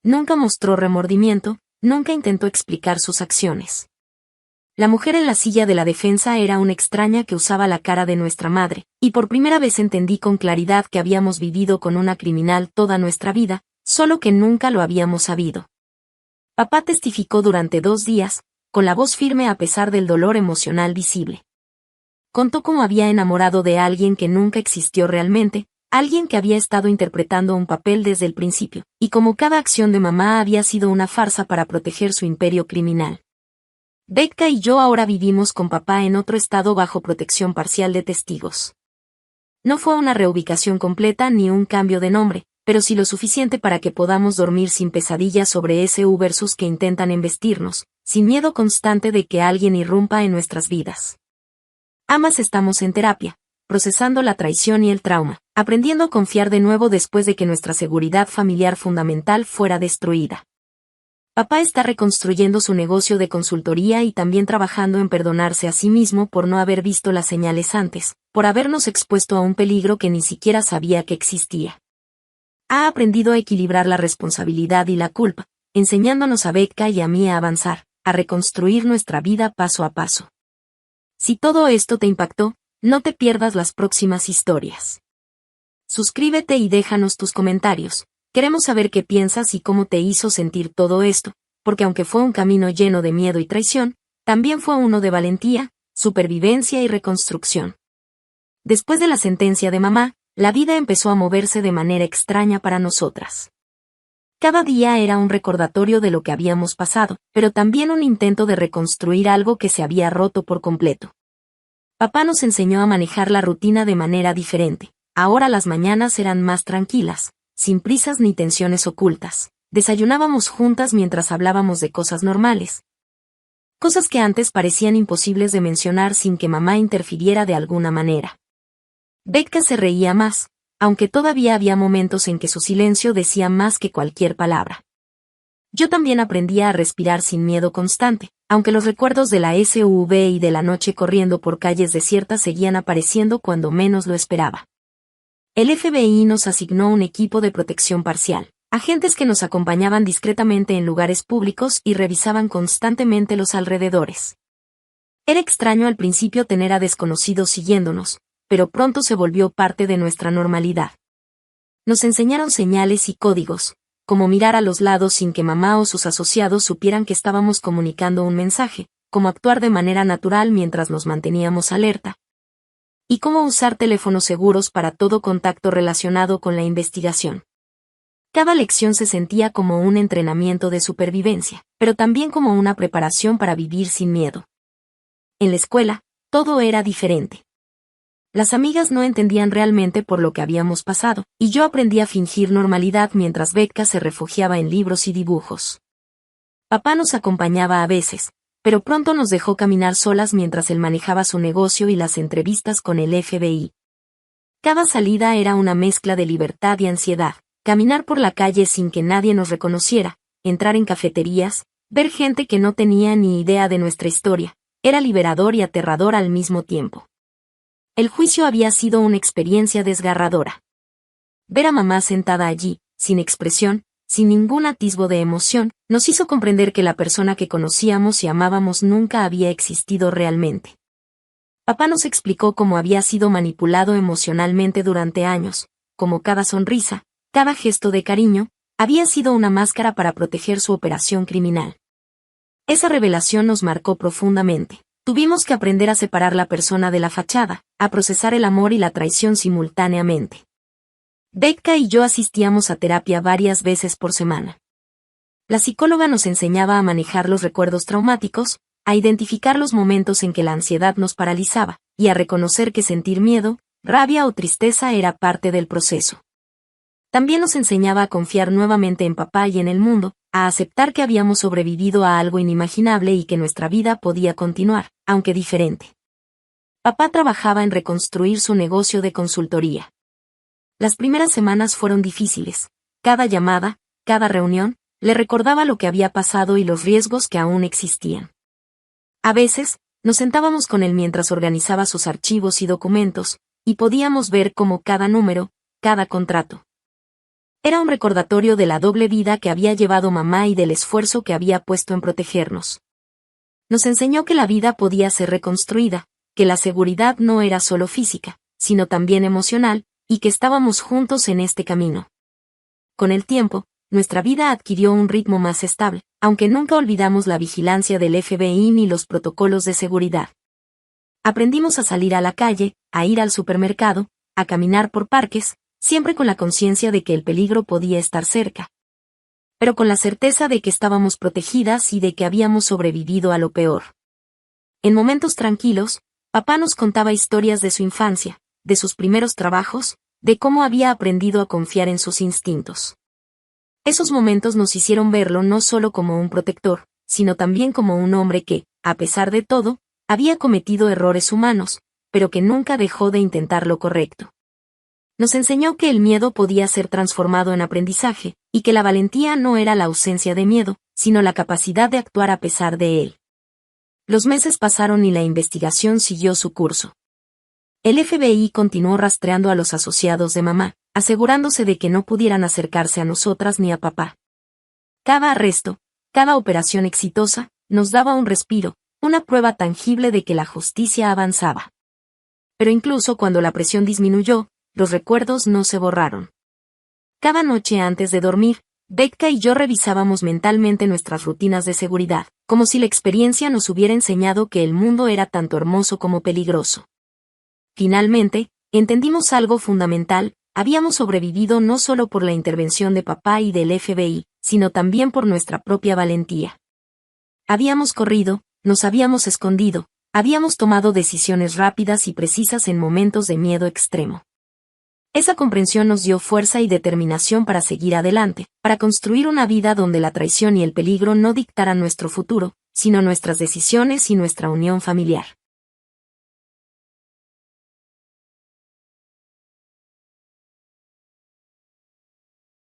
A: Nunca mostró remordimiento, nunca intentó explicar sus acciones. La mujer en la silla de la defensa era una extraña que usaba la cara de nuestra madre, y por primera vez entendí con claridad que habíamos vivido con una criminal toda nuestra vida, solo que nunca lo habíamos sabido. Papá testificó durante 2 días, con la voz firme a pesar del dolor emocional visible. Contó cómo había enamorado de alguien que nunca existió realmente, Alguien que había estado interpretando un papel desde el principio, y como cada acción de mamá había sido una farsa para proteger su imperio criminal. Becca y yo ahora vivimos con papá en otro estado bajo protección parcial de testigos. No fue una reubicación completa ni un cambio de nombre, pero sí lo suficiente para que podamos dormir sin pesadillas sobre ese versus que intentan embestirnos, sin miedo constante de que alguien irrumpa en nuestras vidas. Ambas estamos en terapia, procesando la traición y el trauma, aprendiendo a confiar de nuevo después de que nuestra seguridad familiar fundamental fuera destruida. Papá está reconstruyendo su negocio de consultoría y también trabajando en perdonarse a sí mismo por no haber visto las señales antes, por habernos expuesto a un peligro que ni siquiera sabía que existía. Ha aprendido a equilibrar la responsabilidad y la culpa, enseñándonos a Becca y a mí a avanzar, a reconstruir nuestra vida paso a paso. Si todo esto te impactó, no te pierdas las próximas historias. Suscríbete y déjanos tus comentarios. Queremos saber qué piensas y cómo te hizo sentir todo esto, porque aunque fue un camino lleno de miedo y traición, también fue uno de valentía, supervivencia y reconstrucción. Después de la sentencia de mamá, la vida empezó a moverse de manera extraña para nosotras. Cada día era un recordatorio de lo que habíamos pasado, pero también un intento de reconstruir algo que se había roto por completo. Papá nos enseñó a manejar la rutina de manera diferente. Ahora las mañanas eran más tranquilas, sin prisas ni tensiones ocultas. Desayunábamos juntas mientras hablábamos de cosas normales. Cosas que antes parecían imposibles de mencionar sin que mamá interfiriera de alguna manera. Becca se reía más, aunque todavía había momentos en que su silencio decía más que cualquier palabra. Yo también aprendía a respirar sin miedo constante, aunque los recuerdos de la SUV y de la noche corriendo por calles desiertas seguían apareciendo cuando menos lo esperaba. El FBI nos asignó un equipo de protección parcial, agentes que nos acompañaban discretamente en lugares públicos y revisaban constantemente los alrededores. Era extraño al principio tener a desconocidos siguiéndonos, pero pronto se volvió parte de nuestra normalidad. Nos enseñaron señales y códigos, como mirar a los lados sin que mamá o sus asociados supieran que estábamos comunicando un mensaje, cómo actuar de manera natural mientras nos manteníamos alerta, y cómo usar teléfonos seguros para todo contacto relacionado con la investigación. Cada lección se sentía como un entrenamiento de supervivencia, pero también como una preparación para vivir sin miedo. En la escuela, todo era diferente. Las amigas no entendían realmente por lo que habíamos pasado, y yo aprendí a fingir normalidad mientras Becca se refugiaba en libros y dibujos. Papá nos acompañaba a veces, pero pronto nos dejó caminar solas mientras él manejaba su negocio y las entrevistas con el FBI. Cada salida era una mezcla de libertad y ansiedad, caminar por la calle sin que nadie nos reconociera, entrar en cafeterías, ver gente que no tenía ni idea de nuestra historia, era liberador y aterrador al mismo tiempo. El juicio había sido una experiencia desgarradora. Ver a mamá sentada allí, sin expresión, sin ningún atisbo de emoción, nos hizo comprender que la persona que conocíamos y amábamos nunca había existido realmente. Papá nos explicó cómo había sido manipulado emocionalmente durante años, cómo cada sonrisa, cada gesto de cariño, había sido una máscara para proteger su operación criminal. Esa revelación nos marcó profundamente. Tuvimos que aprender a separar la persona de la fachada, a procesar el amor y la traición simultáneamente. Becca y yo asistíamos a terapia varias veces por semana. La psicóloga nos enseñaba a manejar los recuerdos traumáticos, a identificar los momentos en que la ansiedad nos paralizaba, y a reconocer que sentir miedo, rabia o tristeza era parte del proceso. También nos enseñaba a confiar nuevamente en papá y en el mundo, a aceptar que habíamos sobrevivido a algo inimaginable y que nuestra vida podía continuar, aunque diferente. Papá trabajaba en reconstruir su negocio de consultoría. Las primeras semanas fueron difíciles. Cada llamada, cada reunión, le recordaba lo que había pasado y los riesgos que aún existían. A veces, nos sentábamos con él mientras organizaba sus archivos y documentos, y podíamos ver cómo cada número, cada contrato, era un recordatorio de la doble vida que había llevado mamá y del esfuerzo que había puesto en protegernos. Nos enseñó que la vida podía ser reconstruida, que la seguridad no era solo física, sino también emocional, y que estábamos juntos en este camino. Con el tiempo, nuestra vida adquirió un ritmo más estable, aunque nunca olvidamos la vigilancia del FBI ni los protocolos de seguridad. Aprendimos a salir a la calle, a ir al supermercado, a caminar por parques, siempre con la conciencia de que el peligro podía estar cerca, pero con la certeza de que estábamos protegidas y de que habíamos sobrevivido a lo peor. En momentos tranquilos, papá nos contaba historias de su infancia, de sus primeros trabajos, de cómo había aprendido a confiar en sus instintos. Esos momentos nos hicieron verlo no solo como un protector, sino también como un hombre que, a pesar de todo, había cometido errores humanos, pero que nunca dejó de intentar lo correcto. Nos enseñó que el miedo podía ser transformado en aprendizaje, y que la valentía no era la ausencia de miedo, sino la capacidad de actuar a pesar de él. Los meses pasaron y la investigación siguió su curso. El FBI continuó rastreando a los asociados de mamá, asegurándose de que no pudieran acercarse a nosotras ni a papá. Cada arresto, cada operación exitosa, nos daba un respiro, una prueba tangible de que la justicia avanzaba. Pero incluso cuando la presión disminuyó, los recuerdos no se borraron. Cada noche antes de dormir, Becca y yo revisábamos mentalmente nuestras rutinas de seguridad, como si la experiencia nos hubiera enseñado que el mundo era tanto hermoso como peligroso. Finalmente, entendimos algo fundamental: habíamos sobrevivido no solo por la intervención de papá y del FBI, sino también por nuestra propia valentía. Habíamos corrido, nos habíamos escondido, habíamos tomado decisiones rápidas y precisas en momentos de miedo extremo. Esa comprensión nos dio fuerza y determinación para seguir adelante, para construir una vida donde la traición y el peligro no dictaran nuestro futuro, sino nuestras decisiones y nuestra unión familiar.